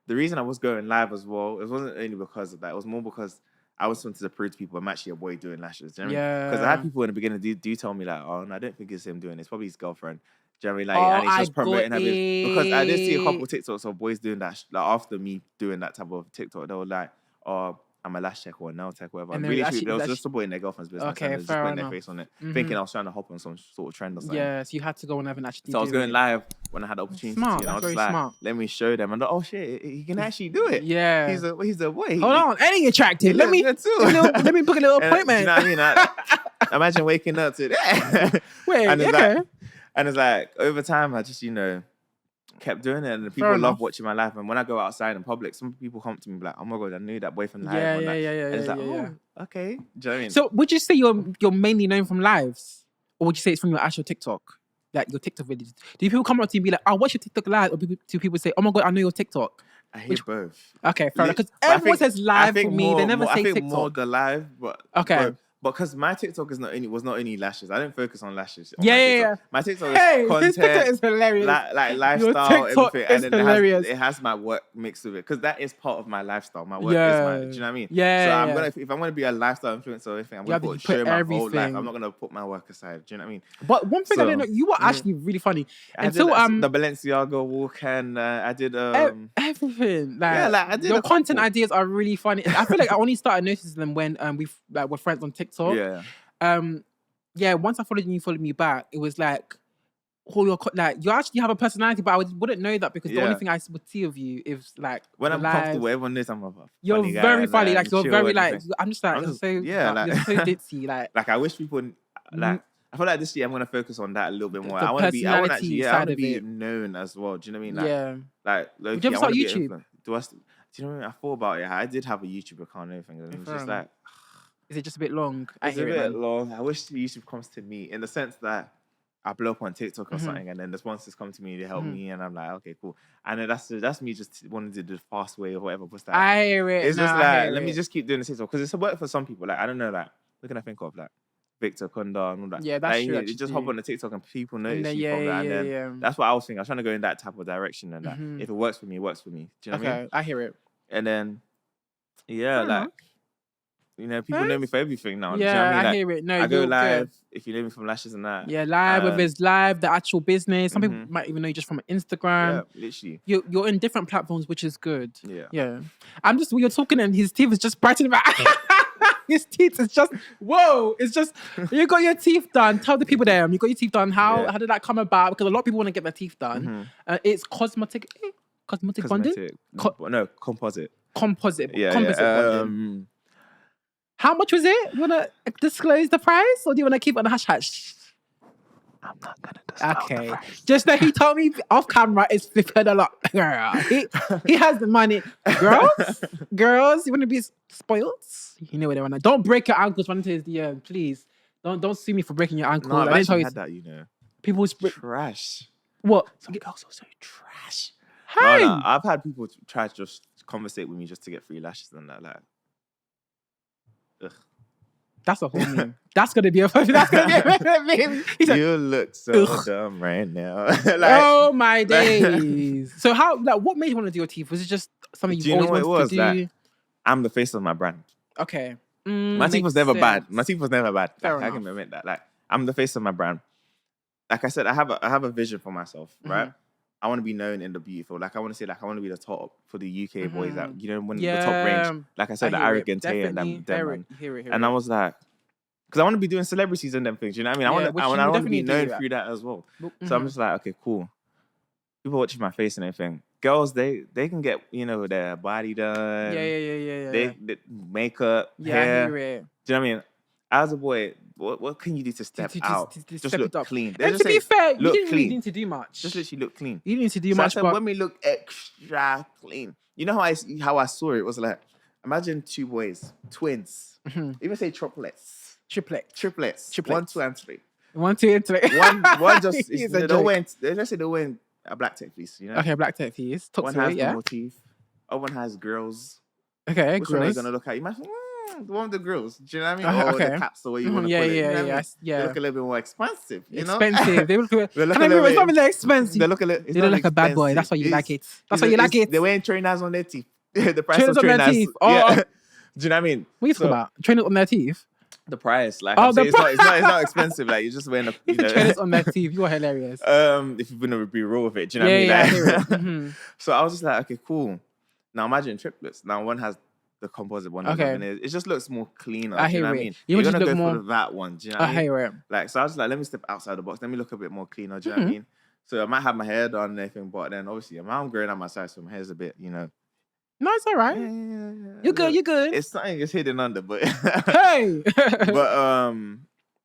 the reason I was going live as well, it wasn't only because of that. It was more because I was wanted to prove to people I'm actually a boy doing lashes. Do you know what I mean? Because I had people in the beginning do tell me like, oh, no, I don't think it's him doing it. It's probably his girlfriend. Do you know what I mean? Like, and he's just promoting her. Because I did see a couple of TikToks of boys doing that. Like after me doing that type of TikTok, they were like, oh, I'm a lash tech or a nail tech, whatever. And really, they was just supporting their girlfriend's business and just putting their face on it, thinking I was trying to hop on some sort of trend or something. Yeah, so you had to go and have an actually. So I was going live when I had the opportunity to, and I was just like, let me show them. And oh shit, he can actually do it. Yeah, he's a boy. Hold on, and he attractive. Let me book a little appointment. Do you know what I mean? Imagine waking up to that. Wait, and it's like over time, I just kept doing it, and people love watching my life. And when I go outside in public, some people come to me like, "Oh my god, I knew that boy from live." And it's like, oh, okay. Do you know what I mean? So, would you say you're mainly known from lives, or would you say it's from your actual TikTok, like your TikTok videos? Do people come up to you and be like, "Oh, what's your TikTok live?" Or do people say, "Oh my god, I know your TikTok"? I hear both. Okay, fair enough. Because everyone says live for me. They never say TikTok. I think more the live, but okay. Both. Because my TikTok was not only lashes. I didn't focus on lashes. My TikTok is content. This TikTok is hilarious. Like lifestyle, everything. And then it has my work mixed with it. Because that is part of my lifestyle. My work is my, do you know what I mean? Yeah. So if I'm gonna be a lifestyle influencer or anything, I'm gonna show my whole life. I'm not gonna put my work aside. Do you know what I mean? But one thing I didn't know, you were actually really funny. I did the Balenciaga walk and I did everything. I did your content ideas are really funny. I feel like I only started noticing them when we're friends on TikTok. Once I followed you followed me back, it was like, you actually have a personality, but I wouldn't know that because the only thing I would see of you is like when I'm comfortable, everyone knows I'm a you're funny very guy, funny, like you're very like everything. I'm just like you're so ditzy, like I wish people like I feel like this year I'm gonna focus on that a little bit more. The I want to be. I want to be it. known as well. Do you know what I mean? Like, Would you ever start YouTube? Do you know what I mean? I thought about it. I did have a YouTube account and everything. And it was just like, is it just a bit long? It's a bit long. I wish YouTube comes to me in the sense that I blow up on TikTok or something, and then the sponsors come to me to help me, and I'm like, okay, cool. And then that's me just wanting to do the fast way or whatever. What's that? I hear it. It's just like, let me just keep doing the TikTok because it's a work for some people. Like, I don't know, like, what can I think of? Like, Victor Kunda and all that. Yeah, that's true. You just hop on the TikTok and people notice you from that. And then that's what I was thinking. I was trying to go in that type of direction, and that if it works for me, it works for me. Do you know what I mean? I hear it. And then, you know, people know me for everything now. Yeah, do you know what I mean? I hear it. No, I go live if you know me from Lashes and that. Yeah, live, whether it's live, the actual business. Some people might even know you just from Instagram. Yeah, literally. You're in different platforms, which is good. Yeah. I'm just, when you're talking and his teeth is just brightening up. His teeth is just, whoa. It's just, you got your teeth done. Tell the people there, you got your teeth done. How did that come about? Because a lot of people want to get their teeth done. It's cosmetic bonding? No, composite. Composite Yeah, bonding. How much was it? You want to disclose the price, or do you want to keep it on the hash? I'm not going to disclose the price. Just that he told me off camera it's flipping a lot. Girl, he has the money. Girls, you want to be spoiled? You know where they want to. Don't break your ankles running to his DM, please. Don't sue me for breaking your ankle. No, I've actually had that, you know. People trash. What? Some girls are so trash. Hey! No, I've had people try to just conversate with me just to get free lashes and that, like. Ugh. That's a whole meme. That's gonna be a meme. You look so dumb right now. Oh my days. So what made you want to do your teeth? Was it just something you always wanted to do? Like, I'm the face of my brand. Okay. My teeth was never bad. I I can admit that. Like, I'm the face of my brand. Like I said, I have a vision for myself, right? I want to be known in the beautiful. Like, I want to say, like, I want to be the top for the UK boys. Like, you know, when the top range. Like I said, the arrogant Tay and them man. And I was like, because I want to be doing celebrities and them things. You know what I mean? I want to be known through that as well. So I'm just like, okay, cool. People watching my face and everything. Girls, they can get, you know, their body done. Yeah. They makeup, hair. I hear it. Do you know what I mean? As a boy, what can you do to step out? Just look clean. And to be fair, you didn't really need to do much. Just literally look clean. You didn't need to do much. But when we look extra clean, you know how I saw it was like, imagine two boys, twins, even say triplets. 1, 2, and 3. 1, 2, and 3. One just let's say they're wearing a black tech piece, you know. Okay, black tech piece. One has normal teeth. Other one has grills. Okay, which one are you gonna look at? You might think, the one with the grills. Do you know what I mean? Or the caps, or what you want to call it. Yeah. They look a little bit more expensive. You know? Expensive. They look it's not really expensive. They look like a bad boy. That's why you like it. That's why you like it. They're wearing trainers on their teeth. The price of trainers on their teeth. Yeah. Do you know what I mean? What are you talking about? Trainers on their teeth? The price, like, it's not expensive. Like, you're just wearing trainers on their teeth. You are hilarious. If you're gonna be real with it, do you know what I mean? I hear it. So I was just like, okay, cool. Now imagine triplets. Now one has the composite one. Okay. And it just looks more cleaner. I hear you know it. What I mean? You're gonna go for that one. Do you know what I mean? hear it. Like, so I was just like, let me step outside the box. Let me look a bit more cleaner. Do you know what I mean? So I might have my hair done and everything, but then obviously I'm growing out my size, so my hair's a bit, you know. No, it's all right. Yeah. You're good. It's something that's hidden under, but hey.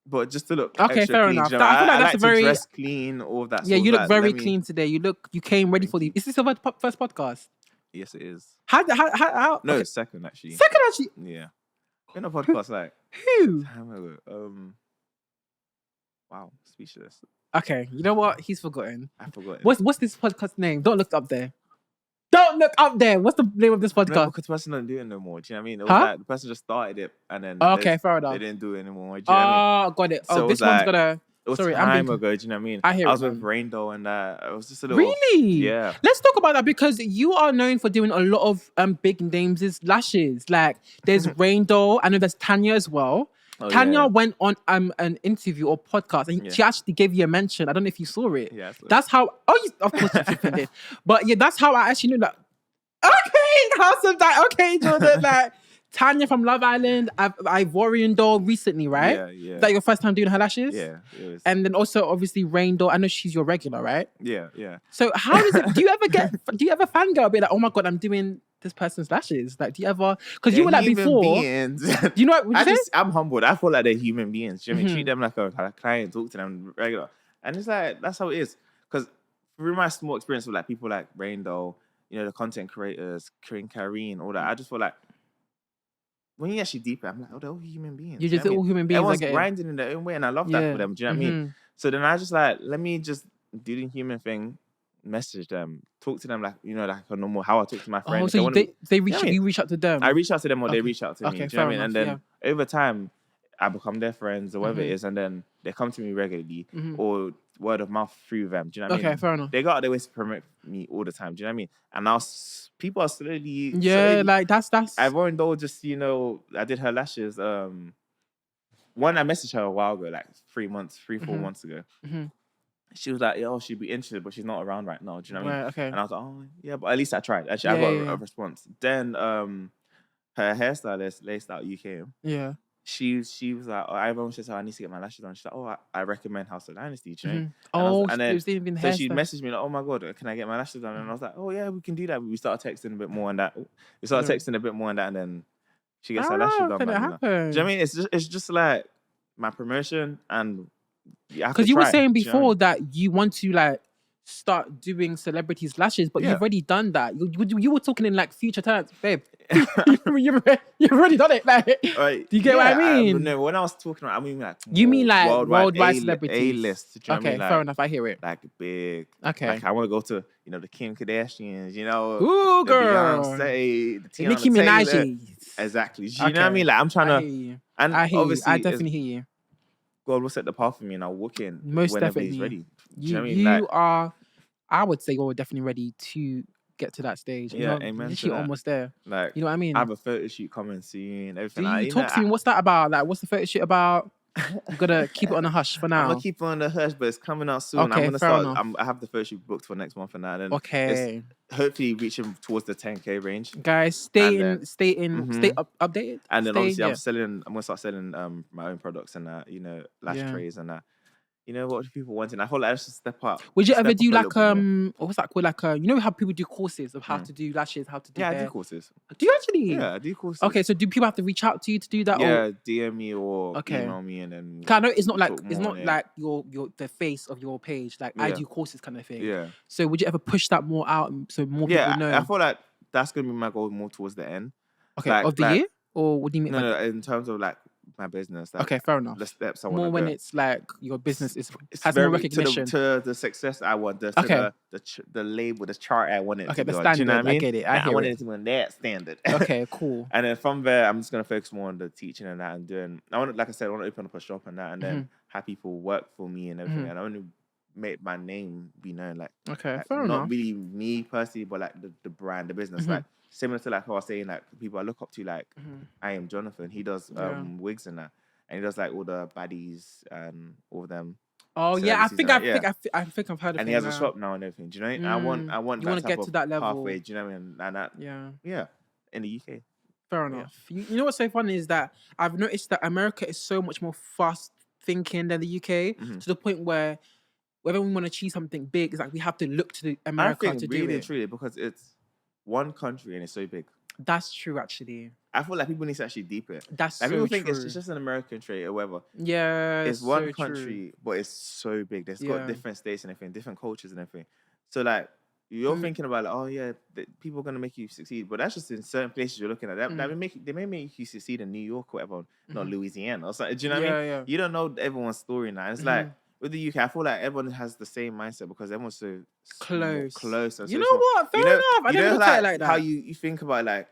but just to look okay, fair clean, enough. You know, I feel like that's to very dress clean, all of that. Yeah, you look very clean today. You came ready for the. Is this your first podcast? Yes, it is. How? No, okay. second actually. Yeah. In a podcast like who? Time ago. Wow, speechless. Okay, you know what? He's forgotten. I forgot. What's this podcast name? Don't look up there. Don't look up there. What's the name of this podcast? No, because the person don't do it no more. Do you know what I mean? It was like the person just started it and then okay, fair enough. They didn't do it anymore. Do you know what I mean? Got it. So this one's gonna. It was sorry, time ago. Do you know what I mean? I hear. I was with Rainbow and it was just a little. Really? Yeah. Let's talk about that because you are known for doing a lot of big names' lashes. Like there's Rainbow. I know there's Tanya as well. Tanya went on an interview or podcast and she actually gave you a mention. I don't know if you saw it. Yeah. That's how. Of course you did. But yeah, that's how I actually knew that. Okay, House of That. Okay, Jordan. Like Tanya from Love Island, Ivorian Doll recently, right? Yeah. Is that your first time doing her lashes? Yeah, it was. And then also obviously Rain Doll. I know she's your regular, right? Yeah. So how does it? Do you ever fangirl a bit like, oh my god, I'm doing this person's lashes? Like, do you ever? Because you were like before. Beings. Do you know what? Would you say? I'm humbled. I feel like they're human beings. Do you know what I mean? Treat them like a client. Talk to them regular, and it's like that's how it is. Because through my small experience with like people like Rainbow, the content creators, Karine, all that, I just feel like when you actually deep it, I'm like, they're all human beings. You're just all human beings. Everyone's grinding in their own way, and I love that for them. Do you know what I mean? So then I just like, let me just do the human thing, message them, talk to them like, like a normal, how I talk to my friends. Oh, so you reach out to them? I reach out to them or they reach out to me. Do you know what I mean? And then enough, over time, I become their friends or whatever it is, and then they come to me regularly or word of mouth through them. Do you know what I mean? Okay, fair enough. They go out their ways to promote me all the time. Do you know what I mean? And now people are slowly... like that's... I've already though just, I did her lashes. One, I messaged her a while ago, like 4 months ago. She was like, she'd be interested, but she's not around right now. Do you know what I mean? Okay. And I was like, oh, yeah, but at least I tried. Actually, I got a response. Then her hairstylist, Laced Out UK. Yeah. She was like, everyone says, I need to get my lashes done. She's like, I recommend House of Dynasty. Do you know? And then she messaged me like, oh my God, can I get my lashes done? And I was like, oh yeah, we can do that. We started texting a bit more on that. And then she gets her lashes done. Do you know what I mean? It's just like my promotion and... Because you were saying before that you want to like start doing celebrities' lashes, but you've already done that. You were talking in like future tense, babe. You've already done it. Like, do you get what I mean? No, when I was talking about, I mean like you mean like worldwide celebrities, A-list. Okay, fair enough. I hear it. Like big. Okay. Like I want to go to the Kim Kardashians. Ooh, the girl. Beyonce, the Tiana Nicki Minaj. Exactly. Do you know what I mean? Like I'm trying to. I hear you. And obviously, I definitely hear you. God will set the path for me and I'll walk in most whenever definitely. he's ready. You are, I would say you're definitely ready to get to that stage. Amen. You're almost there. Like, you know what I mean? I have a photo shoot coming soon. Everything. Do you talk to me? What's that about? Like, what's the photo shoot about? You gotta keep it on the hush for now. I'm gonna keep it on the hush, but it's coming out soon. Okay, I'm gonna start. I have the first shoot booked for next month and that. And okay. Hopefully reaching towards the 10K range. Guys, stay updated. And then obviously I'm gonna start selling my own products and that, lash trays and that. What do people want? And I feel like I should step up. Would you ever do like what's that called? Like how people do courses of how to do lashes, how to do hair? I do courses. Do you actually? Yeah, I do courses. Okay, so do people have to reach out to you to do that? Yeah, DM me or email me and then. I know it's not like your the face of your page. Like I do courses kind of thing. Yeah. So would you ever push that more out so more people know? I feel like that's gonna be my goal more towards the end. Okay, of the year, or what do you mean? No, in terms of like my business. Like, okay, fair enough. The steps I want more when it's like your business has more recognition to the success I want. The label, the chart I want it. Okay, to the go. standard. Do you know what I mean? I get it. I want it to be on that standard. Okay, cool. And then from there, I'm just gonna focus more on the teaching and that and doing. Like I said, I want to open up a shop and that, and then have people work for me and everything. And I want to make my name be known. Like, fair enough. Not really enough. me personally, but like the brand, the business, like. Similar to like how I was saying, like people I look up to, like I am Jonathan. He does wigs and that, and he does like all the baddies and all of them. Oh yeah, I think I've heard of him. And he has a shop now and everything. Do you know? I want. You want to get to that level. Pathway, do you know what I mean? And that. Yeah. In the UK. Fair enough. You know what's so funny is that I've noticed that America is so much more fast thinking than the UK to the point where whenever we want to achieve something big, it's like we have to look to America to do it. Truly, because it's one country and it's so big. That's true, actually. I feel like people need to actually deep it. That's so people true. think it's just an American trait or whatever. Yeah, it's one country, but it's so big. There's got different states and everything, different cultures and everything. So like you're thinking about like, oh yeah, people are gonna make you succeed, but that's just in certain places you're looking at. They may make you succeed in New York or whatever, not Louisiana or something. Do you know what I mean? Yeah. You don't know everyone's story now. It's like. With the UK, I feel like everyone has the same mindset because everyone's so close. And you know what? Fair enough. I never looked at it like that. How you think about like,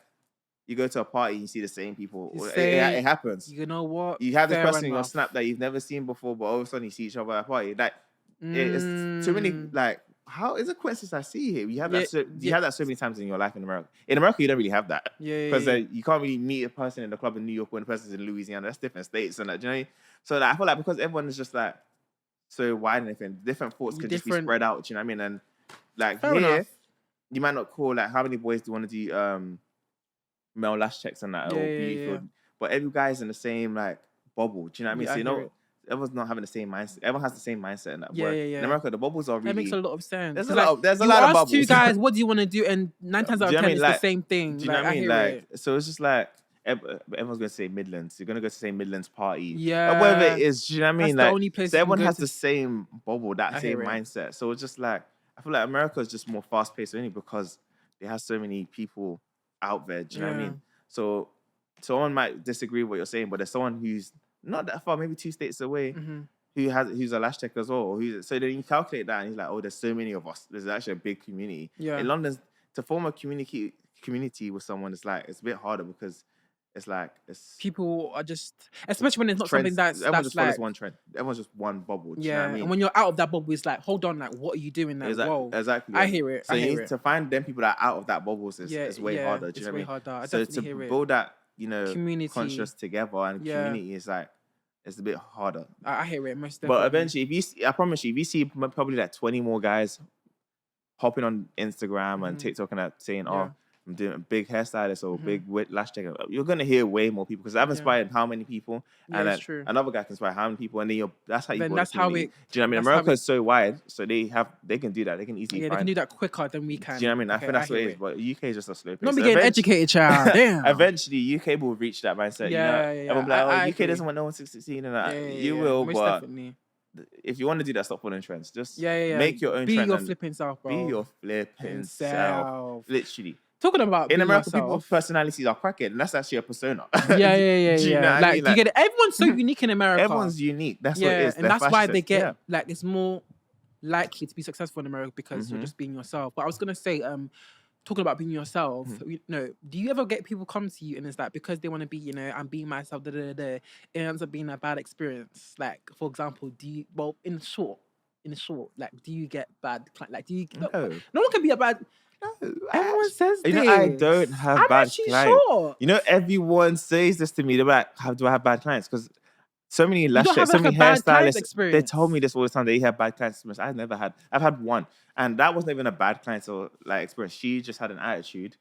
you go to a party and you see the same people. It happens. You know what? You have this person in your Snap that you've never seen before, but all of a sudden you see each other at a party. Like, it's too many, like, how is it coincidence I see here? You have that have that so many times in your life in America. In America, you don't really have that. Because you can't really meet a person in the club in New York when the person's in Louisiana. That's different states and that, do you know what I mean? So like, I feel like because everyone is just like, so wide and everything, different thoughts could just be spread out, do you know what I mean? And like fair here, enough. You might not call like how many boys do you want to do male lash checks and that or beautiful, but every guy's in the same like bubble, do you know what I mean? So everyone's not having the same mindset. Everyone has the same mindset in that. Yeah. In America, the bubbles are really. That makes a lot of sense. There's a lot of bubbles. You ask 2 guys, what do you want to do, and 9 times out of 10, it's the same thing. Do you know what I mean? So it's just like everyone's gonna say Midlands. You're gonna go to say Midlands party. Yeah. Whatever it is, do you know what I mean? That's the only place. So everyone has the same bubble, that same mindset. So it's just like I feel like America is just more fast paced only because they have so many people out there. Do you know what I mean? So someone might disagree with what you're saying, but there's someone who's not that far, maybe 2 states away, who's a lash tech as well. So then you calculate that, and he's like, oh, there's so many of us. There's actually a big community. Yeah. In London, to form a community with someone, it's a bit harder because people are just, especially when it's not trends, something everyone just follows one trend. Everyone's just one bubble. Do you know what I mean? And when you're out of that bubble, it's like, hold on, like, what are you doing? Like, exactly. I hear it. So you need to find them people that are out of that bubbles is way harder. Do you know what I mean? Harder. So to build that, community conscious together and community is like, it's a bit harder. I hear it most definitely. But eventually, I promise you, if you see probably like 20 more guys hopping on Instagram and TikTok and saying, I'm doing a big hairstylist or big lash tech, you're going to hear way more people because I've inspired how many people, and then another guy can inspire how many people, and then that's how you build a community. Do you know what I mean? America is so wide, so they can do that. They can easily they can do that quicker than we can. Do you know what I mean? I think that's what it is, but UK is just a slow pace. Not be getting educated, child. Damn. Eventually, UK will reach that mindset. Everyone be like, UK doesn't want no one to succeed, and you will, but if you want to do that, stop following trends. Just make your own trend. Be your flipping self, bro. Be your flipping self. Literally. Talking about in America, people's personalities are cracking, and that's actually a persona. Yeah. You know what I mean? You get it. Everyone's so unique in America. Everyone's unique. That's what it is. And that's why they get it's more likely to be successful in America because you're just being yourself. But I was gonna say, talking about being yourself, do you ever get people come to you and it's like because they want to be, I'm being myself, it ends up being a bad experience? Like, for example, in short, like, do you get bad? Like, do you? No one can be a bad. No, everyone says this. I don't have bad clients. Sure. Everyone says this to me. They're like, "How do I have bad clients?" Because so many lash techs, so many hairstylists, they told me this all the time. They have bad client experience. I've had one, and that wasn't even a bad client or experience. She just had an attitude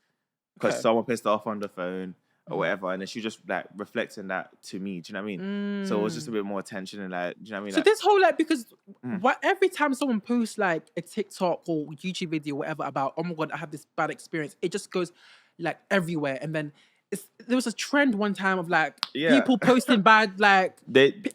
because someone pissed her off on the phone or whatever, and then she just reflecting that to me. Do you know what I mean? So it was just a bit more attention and do you know what I mean? So this whole because every time someone posts a TikTok or YouTube video or whatever about, oh my God, I have this bad experience, it just goes everywhere. And then there was a trend one time of people posting bad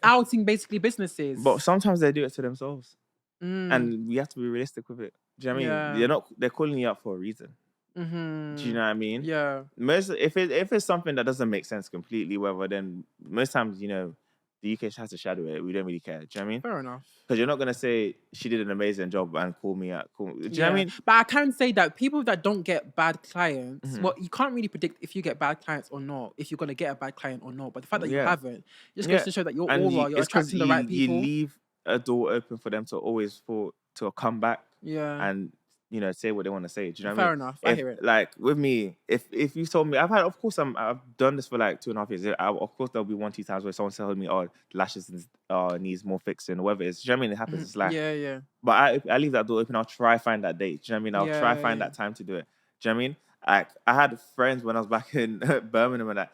outing basically businesses. But sometimes they do it to themselves, and we have to be realistic with it. Do you know what I mean? They're calling you out for a reason. Do you know what I mean? Yeah. If it's something that doesn't make sense completely, then most times the UK has to shadow it. We don't really care. Do you know what I mean? Fair enough. Because you're not gonna say she did an amazing job and call me out. Do you know what I mean? But I can say that people that don't get bad clients, you can't really predict if you get bad clients or not. If you're gonna get a bad client or not. But the fact that you haven't just goes to show that you're you're attracting the right people. You leave a door open for them to always to come back. Yeah. And say what they want to say. Do you know what I mean? Fair enough. I hear it. Like with me, if you told me, I've done this for 2.5 years. Of course, there'll be 1-2 times where someone tells me, "Oh, lashes needs more fixing," or whatever it is. Do you know what I mean? It happens. It's yeah. But I leave that door open. I'll try find that date. Do you know what I mean? I'll try find that time to do it. Do you know what I mean? I had friends when I was back in Birmingham and I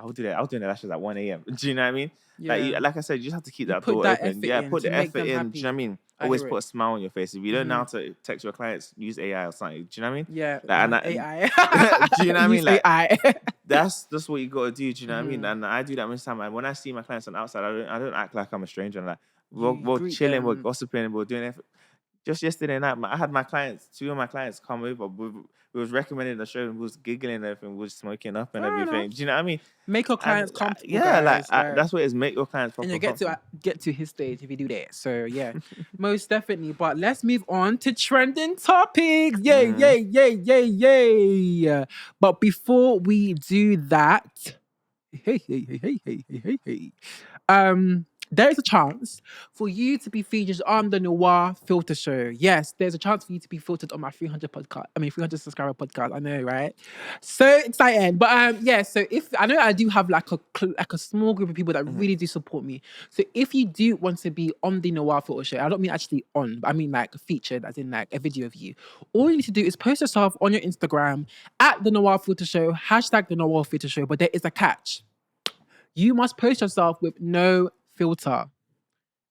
was doing the lashes at 1 a.m. Do you know what I mean? Yeah. Like I said, you just have to keep that door open. Yeah, put the effort in. Do you know what I mean? Always put a smile on your face. If you don't know how to text your clients, use AI or something. Do you know what I mean? Yeah. AI. Do you know what I mean? AI. That's just what you got to do. Do you know what I mean? And I do that most time. And when I see my clients on the outside, I don't act like I'm a stranger. And we're chilling, we're gossiping, we're doing everything. Just yesterday night, I had two of my clients come over. We was recommending the show and we was giggling and everything. We was smoking up and everything. Do you know what I mean? Make your clients comfortable. Yeah, guys, that's what it is. Make your clients comfortable. And you get to his stage if you do that. So yeah, most definitely. But let's move on to trending topics. Yay. But before we do that, hey. There is a chance for you to be featured on the Noir Filter Show. Yes, there's a chance for you to be filtered on my 300 subscriber podcast. I know, right? So exciting. But so if I know I do have a small group of people that really do support me. So if you do want to be on the Noir Filter Show, I don't mean actually on, but I mean featured, as in a video of you. All you need to do is post yourself on your Instagram at the Noir Filter Show, # the Noir Filter Show. But there is a catch. You must post yourself with no filter.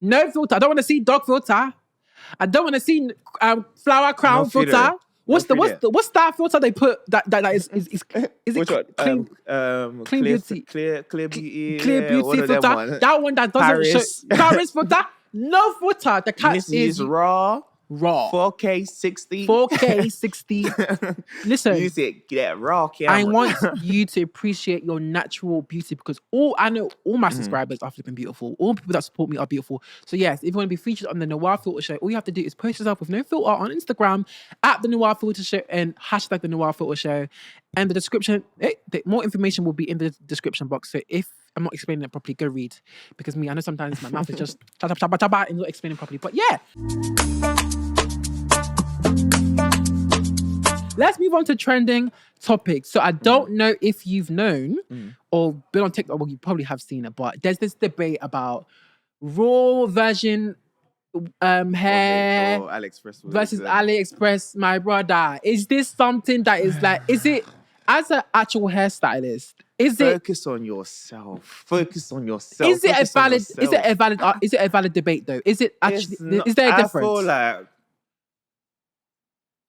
No filter. I don't want to see dog filter. I don't want to see flower crown filter. What's that filter they put that is which it one? clean beauty? Clear beauty. Clear beauty filter. That one that doesn't show Paris filter. No filter. The cat is raw. 4K 60. Listen, use it. Get raw camera. I want you to appreciate your natural beauty because all my subscribers are flipping beautiful. All people that support me are beautiful. So yes, if you want to be featured on the Noir Filter Show, all you have to do is post yourself with no filter on Instagram at the Noir Filter Show and hashtag the Noir Filter Show. And the description, more information will be in the description box. So if I'm not explaining it properly, go read. Because I know sometimes my mouth is just and not explaining properly. But yeah. Let's move on to trending topics. So I don't know if you've known or been on TikTok, well, you probably have seen it, but there's this debate about raw version hair versus AliExpress, my brother. Is this something that is like, is it, as an actual hairstystylist, focus on yourself. Is it a valid debate though? Is it actually, is there a difference? I feel like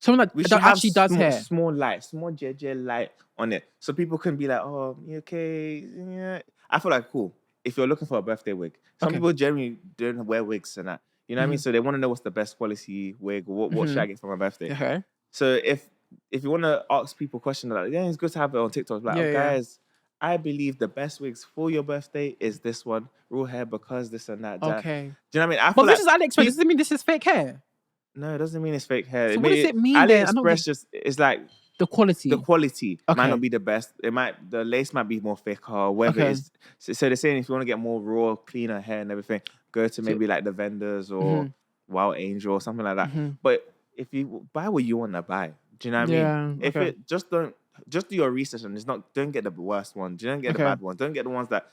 someone that actually does hair. Small JJ light on it. So people can be like, oh, you okay? Yeah. I feel like, cool. If you're looking for a birthday wig, some people generally don't wear wigs and that. You know what I mean? So they want to know what's the best quality wig. What should I get for my birthday? Okay. So if you want to ask people questions like, yeah, it's good to have it on TikTok. Like, guys, I believe the best wigs for your birthday is this one. Raw hair because this and that. Okay. Do you know what I mean? But this is AliExpress. Does it mean this is fake hair? No, it doesn't mean it's fake hair. So what does it mean AliExpress just is like the quality. The quality might not be the best. The lace might be more thick or whatever it is. So they're saying if you want to get more raw, cleaner hair and everything, go to maybe like the vendors or Wild Angel or something like that. But if you buy what you want to buy, do you know what I mean? If it just do your research and don't get the worst one. Don't get the bad ones. Don't get the ones that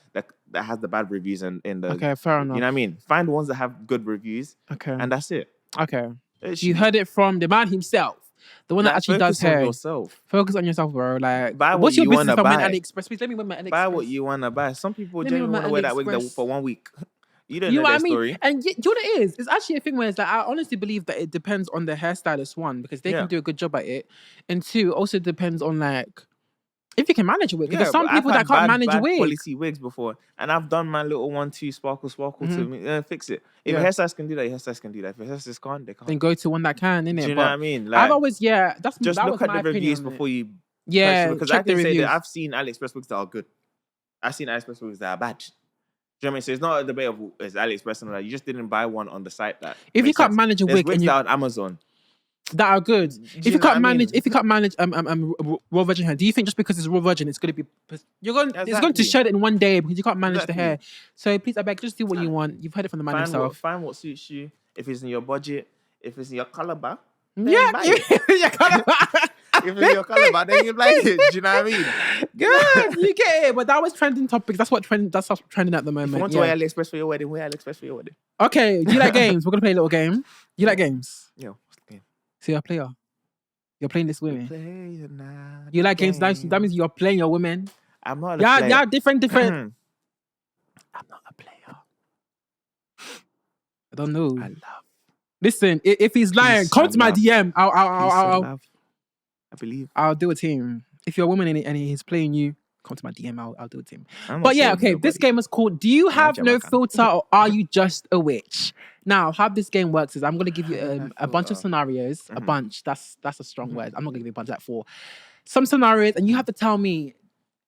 has the bad reviews in the. Okay, fair enough. You know what I mean? Find ones that have good reviews. Okay, and that's it. Okay. You heard it from the man himself. The one that actually does hair. Focus on yourself, bro. Like, buy what's your business from AliExpress? Please let me wear my AliExpress. Buy what you want to buy. Some people genuinely want to wear that wig for 1 week. You don't know what their I mean? story. And you know what it is? It's actually a thing where it's like, I honestly believe that it depends on the hairstylist, one, because they can do a good job at it. And two, also depends on like, if you can manage a wig. Because there's some people that can't manage a wig. Quality wigs before. And I've done my little 1-2 sparkle to fix it. If a hairstylist can do that, hairstylist can do that. If a hairstylist can't, they can't. Then go to one that can, innit? Do you know what I mean? Like, I've always, just look at the reviews before you because check I can the say reviews. that I've seen AliExpress wigs that are good. I've seen AliExpress wigs that are bad. Do you know what I mean? So it's not a debate of it's AliExpress and all that. You just didn't buy one on the site that. If you can't manage a wig and you on Amazon that are good. If you can't manage raw virgin hair, do you think just because it's raw virgin, it's going to be it's going to shed in one day because you can't manage the hair? So please, I beg, just do what you want. You've heard it from the man himself. Find what suits you. If it's in your budget, if it's in your color bar, your color bar. If it's your color bar, then you like it. Do you know what I mean? Good, you get it. But that was trending topics. That's what's trending at the moment. If you want to wear AliExpress for your wedding, wear AliExpress for your wedding. Okay. Do you like games? We're gonna play a little game. You like games? Yeah. What's the game? So you're a player. You're playing this women. You like games? That means you're playing your women. I'm not a player. Yeah, different. I'm not a player. I don't know. I love. Listen, if he's lying, come to my DM. I believe. I'll do a team. If you're a woman and he's playing you, come to my DM. I'll do a team. But yeah, okay. This game is called Do You Have No Filter or Are You Just a Witch? Now, how this game works is I'm going to give you a bunch of scenarios. A bunch. That's a strong word. I'm not going to give you a bunch like 4. Some scenarios, and you have to tell me,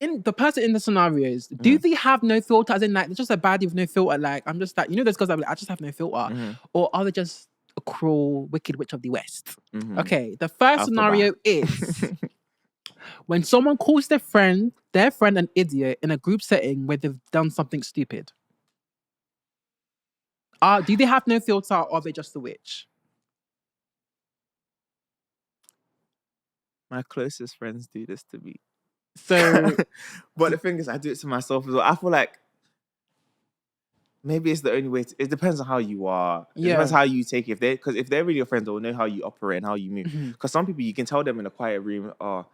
the person in the scenarios, do they have no filter? As in, like, they're just a baddie with no filter. Like, I'm just like, those girls that are like, I just have no filter. Or are they just a cruel, wicked witch of the West? Okay, the first scenario is when someone calls their friend an idiot in a group setting where they've done something stupid. Do they have no filter or are they just a witch? My closest friends do this to me. So, but the thing is, I do it to myself as well. I feel like maybe it's the only way. It depends on how you are. It depends how you take it. Because if they're really your friends, they'll know how you operate and how you move. Because some people, you can tell them in a quiet room, oh,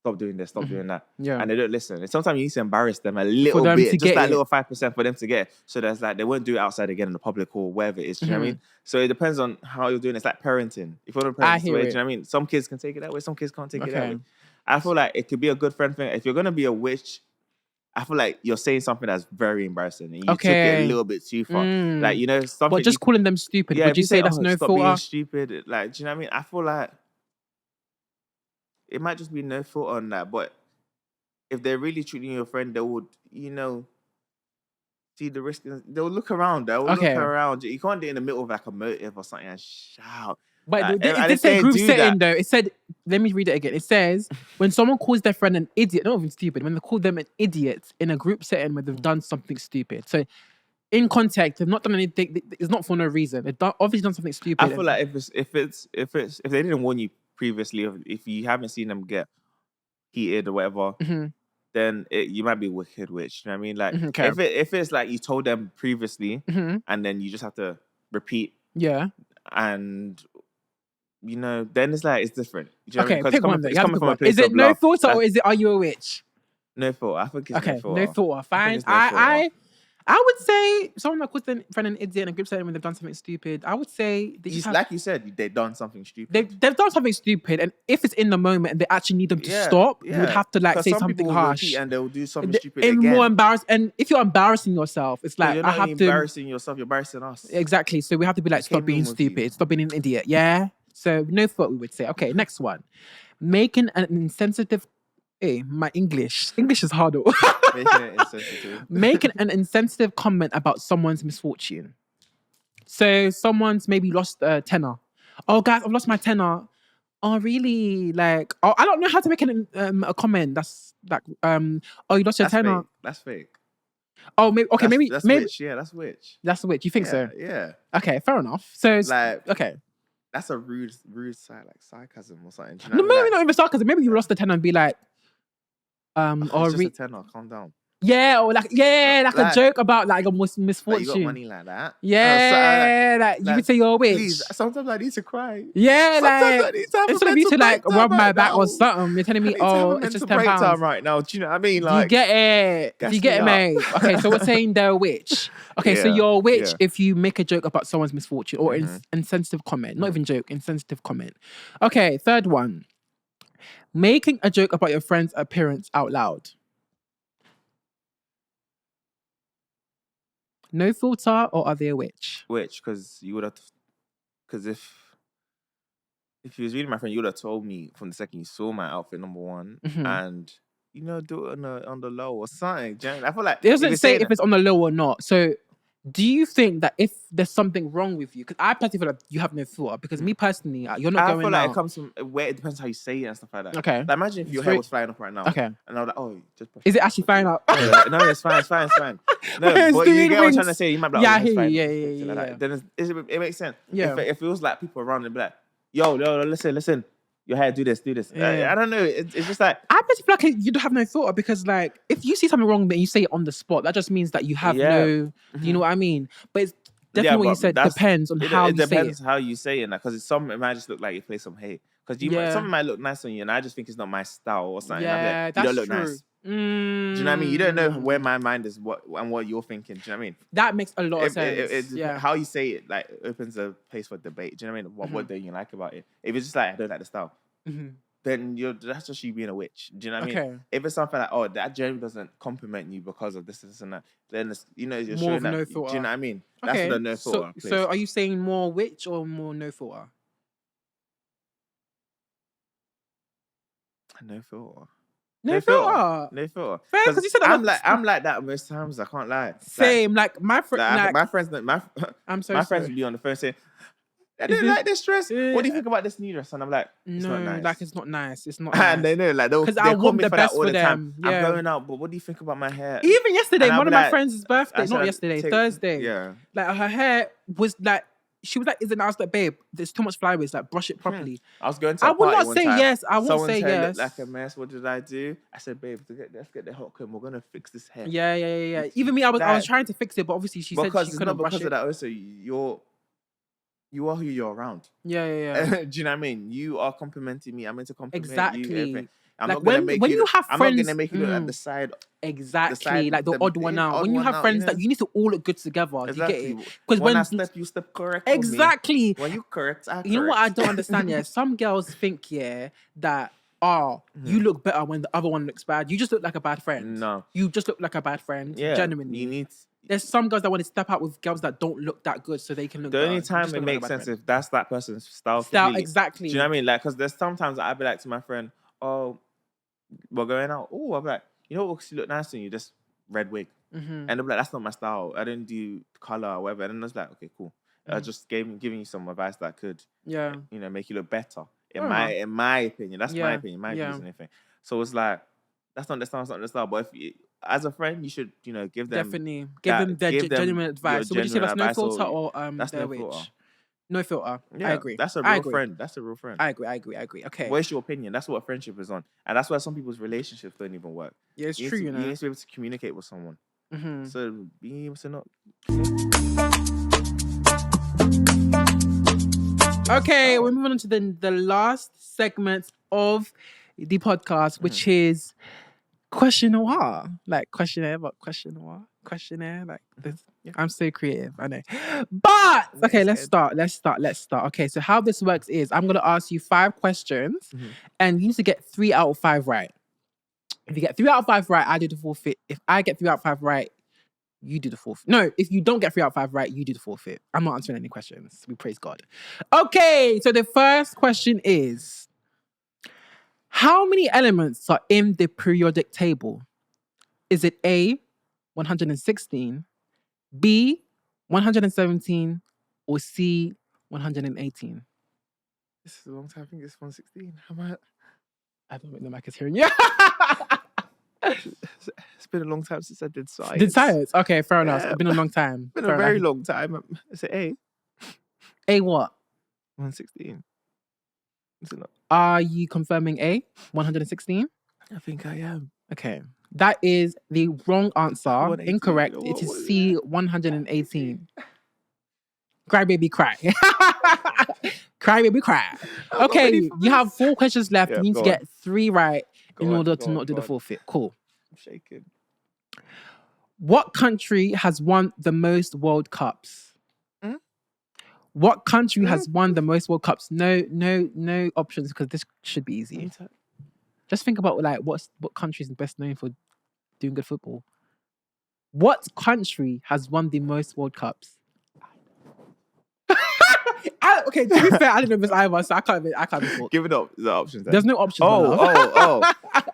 stop doing this, stop doing that. Yeah. And they don't listen. And sometimes you need to embarrass them a little bit, just like little 5% for them to get it. So there's like, they won't do it outside again in the public or wherever it is. Do you know what I mean? So it depends on how you're doing it. It's like parenting. If you're not parenting the way, do you know what I mean? Some kids can take it that way, some kids can't take it that way. I feel like it could be a good friend thing. If you're going to be a witch, I feel like you're saying something that's very embarrassing and you took it a little bit too far. Like, you know, something. But just calling them stupid, would you say that's no stop being stupid? Like, do you know what I mean? I feel like it might just be no fault on that, but if they're really treating you your friend, they would, you know, see the risk. They'll look around. They'll look around. You can't do it in the middle of like a motive or something and shout. But it did say group setting though. It said, let me read it again. It says, when someone calls their friend an idiot, not even stupid, when they call them an idiot in a group setting where they've done something stupid. So in context, they've not done anything. It's not for no reason. They've obviously done something stupid. I feel like if they didn't warn you previously, if you haven't seen them get heated or whatever, then you might be a wicked witch. You know what I mean? Like if it's like you told them previously and then you just have to repeat. Yeah. And you know, then it's like it's different. You know okay, pick one. Is it no filter or is it are you a witch? No filter. I think it's no filter. No filter. Fine. I would say someone that calls their friend an idiot in a group setting when they've done something stupid. I would say like you said, they've done something stupid. They've done something stupid, and if it's in the moment and they actually need them to stop, you would have to like say something harsh. And they'll do something stupid again. More embarrassed, and if you're embarrassing yourself, it's like you're not embarrassing yourself. You're embarrassing us. Exactly. So we have to be like, stop being stupid, stop being an idiot. Yeah. So no thought we would say. Okay, next one. Making an insensitive. Hey, my English is hard. Making an insensitive comment about someone's misfortune. So someone's maybe lost a tenner. Oh, guys, I've lost my tenner. Oh, really? Like, oh, I don't know how to make a comment. That's like, oh, you lost your tenner. That's fake. Oh, maybe. Okay, maybe. Witch. Yeah, that's witch. That's witch. You think so? Yeah. Okay, fair enough. So it's like, okay. That's a rude side, like sarcasm or something. No, maybe not even sarcasm. Maybe you lost the tenner and be like, it's just a tenner, calm down. Yeah, or like a joke about like a misfortune. Like you got money like that. Yeah, like you could say you're a witch. Please, sometimes I need to cry. Yeah, sometimes I need to have instead of you to like rub my back or something, you're telling me, oh, it's just £10 right now. Do you know what I mean? Like, you get it? You get it, mate? Okay, so we're saying they're a witch. Okay, so you're a witch if you make a joke about someone's misfortune or insensitive comment. Not even joke, insensitive comment. Okay, third one. Making a joke about your friend's appearance out loud. No filter, or are they a witch? Witch, because you would have. Because if you was reading my friend, you would have told me from the second you saw my outfit, number one, and you know, do it on the low or something. I feel like it doesn't say if it's on the low or not. So, do you think that if there's something wrong with you, because I personally feel like you have no filter, because me personally, you're not going out. I feel like it comes from where it depends how you say it and stuff like that. Okay. Like imagine if your hair was flying up right now. Okay. And I was like, oh, just brush is it actually flying up? No, it's fine. No, but you get what I'm trying to say. You might be like, I hear you. Yeah. Then it makes sense. Yeah. If it feels like people around and be like, yo, listen. Your hair, do this. Yeah. I don't know. It's just like I bet feel like you don't have no filter, because like if you see something wrong but you say it on the spot, that just means that you have no. You know what I mean? But it's definitely what you said depends on how you say it. It depends how you say it, because it might just look like you play some hate. Because something might look nice on you, and I just think it's not my style or something. Yeah, like, you don't look true. nice. Do you know what I mean? You don't know where my mind is, what you're thinking. Do you know what I mean? That makes a lot of sense. How you say it like opens a place for debate. Do you know what I mean? What don't you like about it? If it's just like I don't like the style. Then that's just you being a witch. Do you know what I mean? If it's something like, oh, that generally doesn't compliment you because of this and that, then it's, you're more showing of that. No filter. Do you know what I mean? That's the no filter. So are you saying more witch or more no filter? No filter. No filter. Fair, because you said I'm like that most times. I can't lie. Same. Like my friend. My friends. I'm so. My friends will be on the phone saying, I didn't like this dress. Yeah. What do you think about this new dress? And I'm like, it's not nice. Like it's not nice. It's not. And nice. they know, like they'll call me for that all the time. Yeah. I'm going out, but what do you think about my hair? Even yesterday, one of my friends' birthday. Not yesterday, Thursday. Yeah. Like her hair was like. She was like, "Is it?" I was like, "Babe, there's too much flyaways. Like, brush it properly." I was going to. I would not say yes. I won't say yes. Looked like a mess. What did I do? I said, "Babe, let's get the hot comb. We're gonna fix this hair." Yeah. Even me, I was trying to fix it, but obviously she said she couldn't brush it. Because of that, also you are who you're around. Yeah. Do you know what I mean? You are complimenting me. I'm meant to compliment you. Exactly. I'm like not gonna make when you have I'm friends, not gonna make you look at the side. Exactly, like the odd one out. When you have friends that you need to all look good together, Exactly. do you get it? Because when I step, you step correct. Exactly. When you correct, I correct. You know what I don't understand? Yeah, some girls think that you look better when the other one looks bad. You just look like a bad friend. No, you just look like a bad friend. Yeah, genuinely. There's some girls that want to step out with girls that don't look that good, so they can look. The only time it makes sense if that's that person's style. Exactly. Do you know what I mean? Like, because there's sometimes I'd be like to my friend, "Oh, we're going out. Oh, I'm like, you know what? You look nice on you. Just red wig." And they're like, "That's not my style. I didn't do color or whatever." And then I was like, "Okay, cool." Just giving you some advice that could, make you look better. In my opinion, that's my opinion, my views and everything. So it's like that's not the style, it's not the style. But if as a friend, you should, give them genuine advice. So would you say that's no filter or that's no filter? No filter. Yeah, I agree. That's a real friend. That's a real friend. I agree. Okay. What's your opinion? That's what a friendship is on, and that's why some people's relationships don't even work. Yeah, it's true. You need to be able to communicate with someone. So being able to not. Okay, we're moving on to the last segment of the podcast, which is Question Noir. Like questionnaire, but Question Noir. Questionnaire, like this. I'm so creative, I know. But okay, let's start. Okay, so how this works is I'm gonna ask you 5 questions, and you need to get 3 out of 5 right. If you get 3 out of 5 right, I do the forfeit. If I get 3 out of 5 right, you do the forfeit. No, if you don't get 3 out of 5 right, you do the forfeit. I'm not answering any questions. We praise God. Okay, so the first question is, how many elements are in the periodic table? Is it A, 116, B, 117, or C, 118? This is a long time. I think it's 116. I don't think the mic is hearing you. It's been a long time since I did science. Did science? Okay, fair enough. It's been a long time. It's been a very long time. Is it A? A what? 116. Is it not? Are you confirming A, 116? I think I am. Okay. That is the wrong answer. Incorrect. It is C, 118. Cry, baby, cry. Cry, baby, cry. Okay, you have 4 questions left. You need to get 3 right in order to not do the forfeit. Cool. I'm shaking. What country has won the most World Cups? What country has won the most World Cups? No options, because this should be easy. Just think about what country is best known for doing good football. What country has won the most World Cups? Okay, to be fair, I didn't know this either, so I can't be fault. Give it up the options. Then. There's no options. Oh.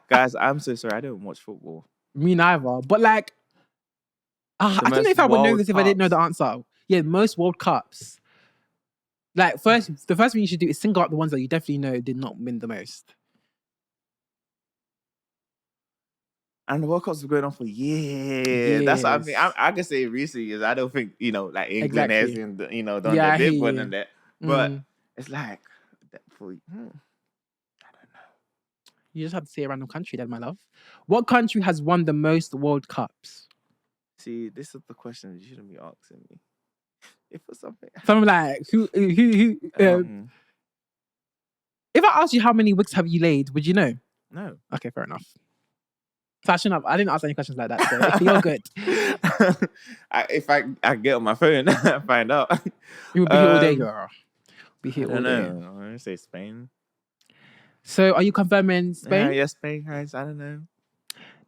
Guys, I'm so sorry. I don't watch football. Me neither. But I don't know if I would know this if I didn't know the answer. Yeah, most World Cups. The first thing you should do is single out the ones that you definitely know did not win the most. And the World Cups were going on for years. That's what I mean. I can say recent years. I don't think, England has, done the big one and that. But it's like, I don't know. You just have to say a random country then, my love. What country has won the most World Cups? See, this is the question you shouldn't be asking me. If it's something like, who if I asked you how many wigs have you laid, would you know? No. Okay, fair enough. So I didn't ask any questions like that, so you're good. If I get on my phone and find out. You'll be here all day, girl. Be here all day. I'm going to say Spain. So are you confirming Spain? Yes, Spain, guys. I don't know.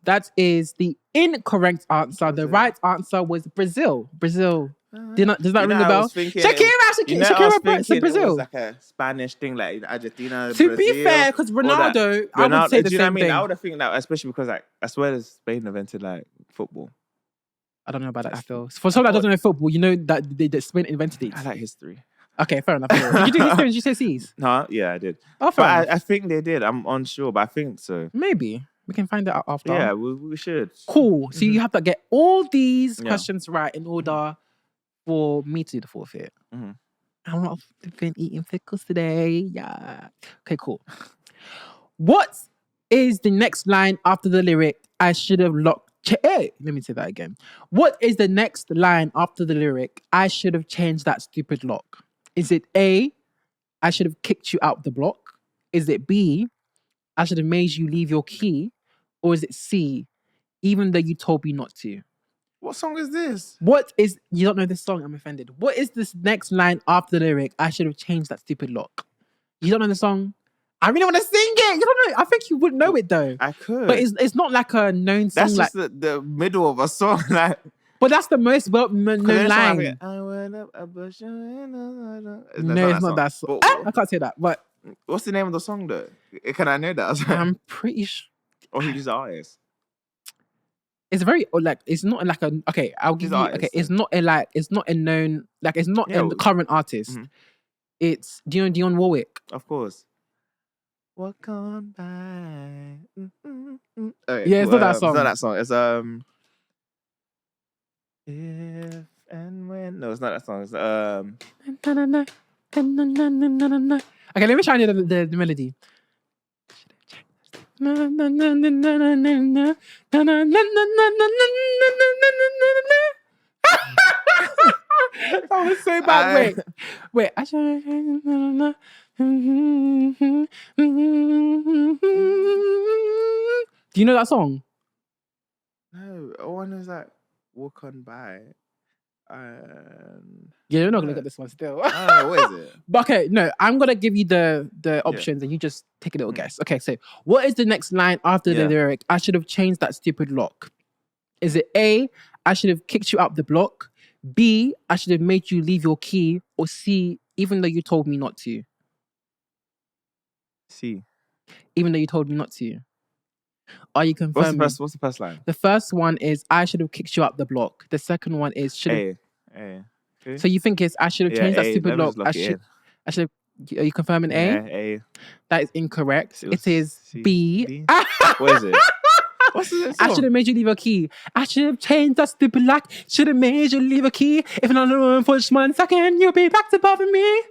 That is the incorrect answer. The right answer was Brazil. Does that ring a bell? Shakira said Brazil. It was like a Spanish thing, like Argentina, to Brazil. Be fair, because Ronaldo, I would say the same thing. I would have think that, especially because I swear that Spain invented football. I don't know about that still. For someone that doesn't know football, you know that Spain invented it. I like history. Okay, fair enough. Did you do history? Did you say C's? No, yeah, I did. Oh, but I think they did. I'm unsure, but I think so. Maybe. We can find that out after. Yeah, we should. Cool. So you have to get all these questions right in order for me to do the forfeit. I'm not been eating pickles today. Yeah. Okay, cool. What is the next line after the lyric, I should have locked... Hey, let me say that again. What is the next line after the lyric, I should have changed that stupid lock? Is it A, I should have kicked you out the block? Is it B, I should have made you leave your key? Or is it C, even though you told me not to? What song is this? You don't know this song? I'm offended. What is this next line after the lyric? I should have changed that stupid lock. You don't know the song? I really want to sing it. You don't know. I think you would know it though. I could, but it's not like a known song. That's just the middle of a song. Like, but that's the most known line. I went up a bush. No, it's not that song. I can't say that. But what's the name of the song though? Can I know that? I'm pretty sure. Or who's the artist? It's very like it's not like a okay. I'll give you okay. It's not a like it's not a known like it's not a current artist. Mm-hmm. It's Dionne Warwick. Of course. Walk on by. Okay, yeah, it's not that song. It's not that song. It's if and when. No, it's not that song. It's Okay, let me try the melody. That was so bad. Wait. I should. Do you know that song? No, one is like walk on by. Yeah, you're not gonna get this one still. I don't know, what is it? But okay, no, I'm gonna give you the options and you just take a little guess. Okay, so what is the next line after the lyric? I should have changed that stupid lock. Is it A, I should have kicked you up the block? B, I should have made you leave your key? Or C, even though you told me not to? C. Even though you told me not to. Are you confirming? What's the first line? The first one is I should have kicked you up the block. The second one is A. So you think it's I should have changed that stupid lock? I should have. Are you confirming A? Yeah, A. That is incorrect. It is B. What is it? What's the song? I should have made you leave a key. I should have changed that stupid lock. Should have made you leave a key. If not alone for just 1 second, you'll be back to bother me.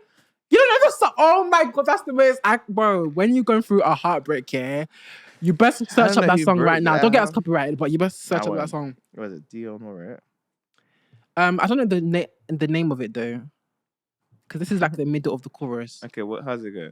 You don't know the song? Oh my god, that's the most bro. When you're going through a heartbreak, you best search up that song right now. Don't get us copyrighted, but you best search up that song. What is it? Dionne Warwick? I don't know the name of it though, because this is like the middle of the chorus. Okay, how's it go?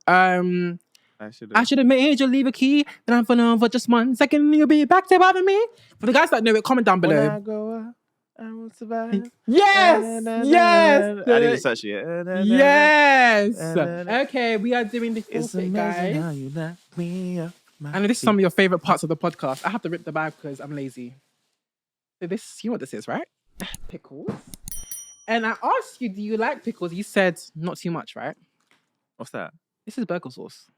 I should have made you leave a key. Then I'm falling for just 1 second. You'll be back to bother me. For the guys that know it, comment down below. When I go up, I will survive. Yes! Yes! I need to search it. Yes! Okay, we are doing the full thing, guys. How you knock me up. I know this is some of your favorite parts of the podcast. I have to rip the bag because I'm lazy. So you know what this is, right? Pickles. And I asked you, do you like pickles? You said not too much, right? What's that? This is burger sauce.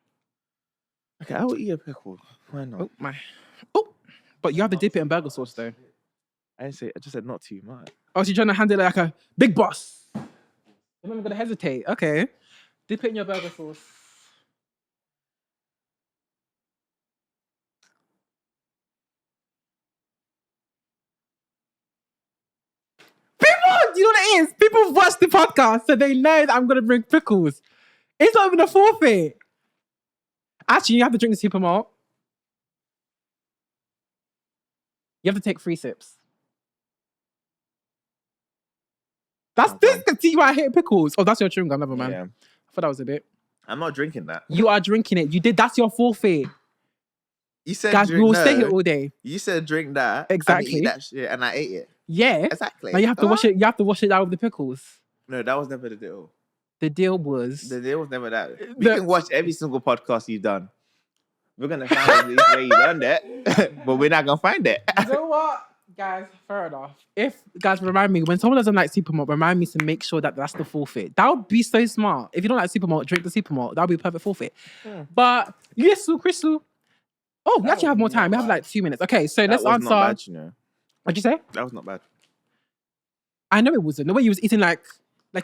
Okay, I will eat a pickle. Why not? But you have to dip it in burger sauce, though. I just said not too much. Oh, so you're trying to handle it like a big boss. You're not even gonna hesitate. Okay. Dip it in your burger sauce. People, you know what it is? People watch the podcast, so they know that I'm gonna bring pickles. It's not even a forfeit. Actually, you have to drink the supermalt. You have to take 3 sips. That's this. See why I hate pickles. Oh, that's your chewing gum, never mind. Yeah. I thought that was a bit. I'm not drinking that. You are drinking it. You did. That's your forfeit. You said guys, we will stay here all day. You said drink that. Exactly. And eat that shit, and I ate it. Yeah. Exactly. Now you have to wash it. You have to wash it out with the pickles. No, that was never the deal. The deal was never that. We can watch every single podcast you've done. We're gonna find at least where you done that, but we're not gonna find it. You know what, guys? Fair enough. Guys, remind me when someone doesn't like supermalt, remind me to make sure that that's the forfeit. That would be so smart. If you don't like supermalt, drink the supermalt. That would be a perfect forfeit. Yeah. But yes, Crystal. Oh, we actually have more time. We have like 2 minutes. Okay, so let's answer. Not bad, you know. What'd you say? That was not bad. I know it wasn't. The way you was eating like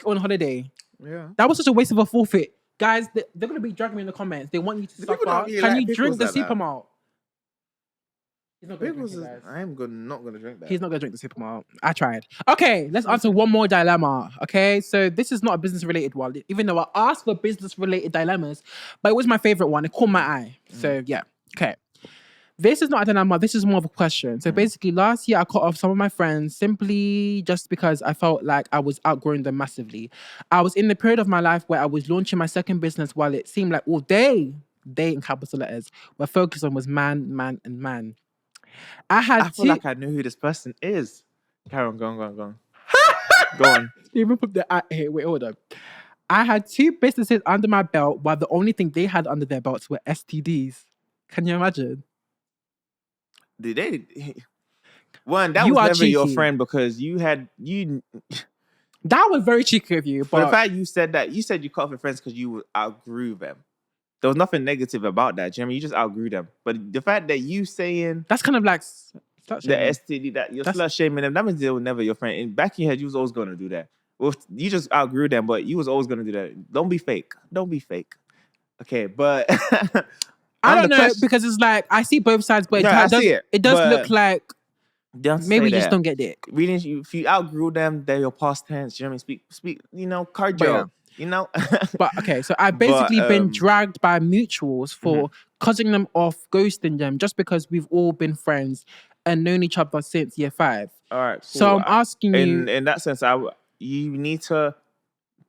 on holiday. Yeah. That was such a waste of a forfeit. Guys, they're going to be dragging me in the comments. They want you to suffer. Can you drink the supermalt? He's not going to drink it, I am not going to drink that. He's not going to drink the supermalt. I tried. Okay, let's answer one more dilemma. Okay, so this is not a business-related one, even though I asked for business-related dilemmas, but it was my favorite one. It caught my eye. So, yeah. Okay. This is not a dilemma. This is more of a question. So basically, last year I cut off some of my friends simply just because I felt like I was outgrowing them massively. I was in the period of my life where I was launching my second business while it seemed like all day they in capital letters, were focused on was man, man, and man. I feel like I know who this person is. Carry on, go on. Go on. You even put the wait, hold on. I had 2 businesses under my belt, while the only thing they had under their belts were STDs. Can you imagine? Did they? One, that was never cheeky. Your friend because you. That was very cheeky of you. But the fact you said that, you said you cut off your friends because you outgrew them. There was nothing negative about that, Jeremy. You just outgrew them. But the fact that you saying that's kind of like the STD, that you're slut shaming them, that means they were never your friend. And back in your head, you was always going to do that. Well, you just outgrew them, but you was always going to do that. Don't be fake. Okay, but I don't know because it's like I see both sides, but it does look like maybe you just don't get it. If you outgrew them, they're your past tense. You know what I mean? Speak. Cardio. But okay, so I've basically been dragged by mutuals for cutting them off, ghosting them, just because we've all been friends and known each other since year 5. All right. Cool. So I'm asking you, in that sense, you need to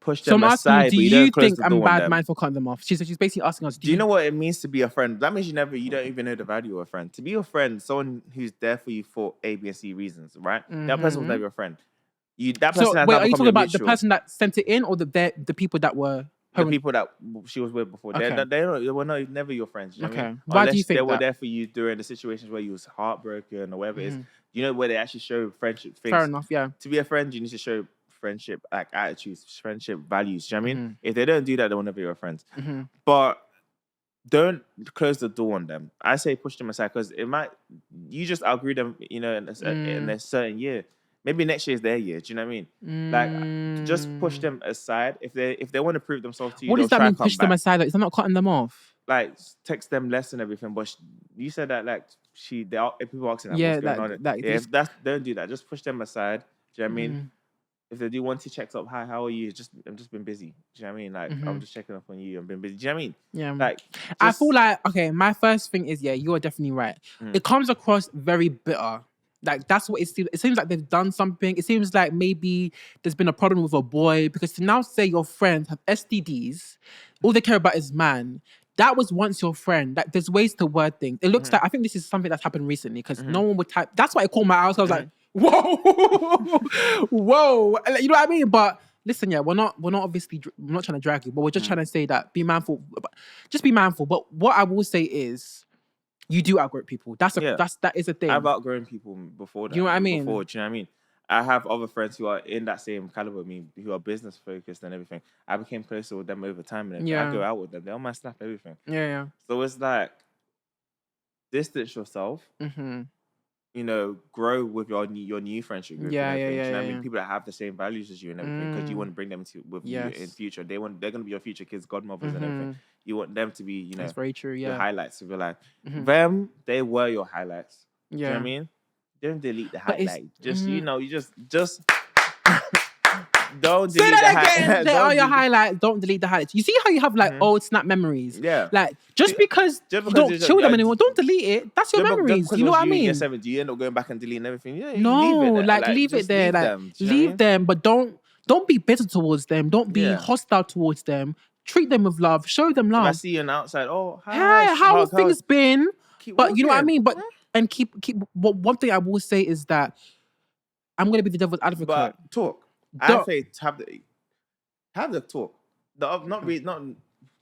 push them so I'm asking aside. You, do you think I'm bad man for cutting them off? She's basically asking us. Do you know what it means to be a friend? That means you don't even know the value of a friend. To be a friend, someone who's there for you for A, B, and C reasons, right? That person was never your friend. That person. So wait, are you talking about the person that sent it in, or the people that were the people that she was with before? Okay. They were never your friends. You know okay. What I mean? Why do you think they were there for you during the situations where you was heartbroken or whatever it is? You know where they actually show friendship things. Fair enough. Yeah. To be a friend, you need to show friendship, like attitudes, friendship values. Do you know what I mean? If they don't do that, they will never be your friends. But don't close the door on them. I say push them aside because you just outgrew them, in a certain year. Maybe next year is their year. Do you know what I mean? Like, just push them aside. If they want to prove themselves to you, what does that mean? Push them aside? Like, they're not cutting them off. Like, text them less and everything. But you said that like if people asking what's going on, don't do that. Just push them aside. Do you know what I mean? If they do want to check up, hi, how are you? I've just been busy. Do you know what I mean? Like, I'm just checking up on you. I've been busy. Do you know what I mean? Yeah. Like, I feel like, okay, my first thing is, you are definitely right. It comes across very bitter. Like, that's what it seems. It seems like they've done something. It seems like maybe there's been a problem with a boy, because to now say your friends have STDs, all they care about is man. That was once your friend. Like, there's ways to word things. It looks like, I think this is something that's happened recently, because no one would type. That's why I called my house. I was like, whoa, you know what I mean? But listen, we're not trying to drag you, but we're just trying to say that be mindful. Just be mindful. But what I will say is, you do outgrow people. That is a thing. I've outgrown people before that. You know what I mean? Do you know what I mean? I have other friends who are in that same caliber of me, who are business focused and everything. I became closer with them over time, and I go out with them. They're on my Snap, everything. Yeah. So it's like, distance yourself. Grow with your new friendship group. Yeah. Do you know what I mean? People that have the same values as you and everything, because you want to bring them with you in future. They're going to be your future kids, godmothers and everything. You want them to be, that's very true. Yeah, the highlights of your life. Them, they were your highlights. Yeah, do you know what I mean? Don't delete the highlight. Just you just don't delete say that again. They are your highlights. Don't delete the highlights. You see how you have like old Snap memories? Yeah. Like just because you don't chill them anymore, don't delete it. That's your memories. You know what I mean? Do you end up going back and deleting everything? Yeah. No, leave it there. Leave them, but don't be bitter towards them. Don't be hostile towards them. Treat them with love. Show them love. If I see you on the outside, hi, how have things been? But you know what I mean? But and keep. One thing I will say is that I'm going to be the devil's advocate. But talk. I say have the talk. Not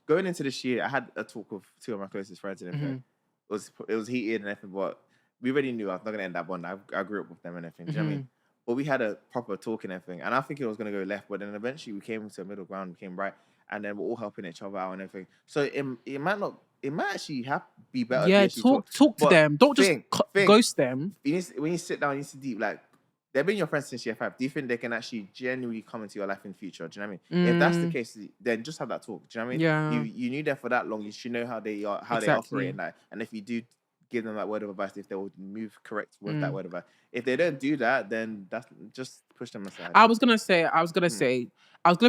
going into this year. I had a talk with 2 of my closest friends and everything. It was heated and everything, but we already knew I was not going to end that bond. I grew up with them and everything. Do you know what I mean? But we had a proper talk and everything, and I think it was going to go left, but then eventually we came to a middle ground, we came right, and then we're all helping each other out and everything. So it might actually be better. Yeah, talk to them. Don't just ghost them. When you sit down, you need to deep, like, they've been your friends since year 5. Do you think they can actually genuinely come into your life in the future? Do you know what I mean? If that's the case, then just have that talk. Do you know what I mean? Yeah. You knew them for that long. You should know how they are, how they operate, and if you do give them that word of advice, if they will move correct with that word of advice. If they don't do that, then that's just push them aside. I was gonna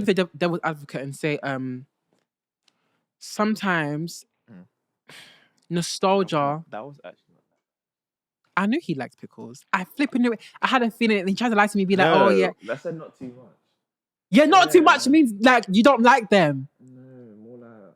be the devil's advocate and say, sometimes nostalgia. That was actually. I knew he liked pickles. I flipping knew it. I had a feeling, and he tried to lie to me, be like, "Oh yeah." That said not too much. Yeah, not too much means like you don't like them. No, more like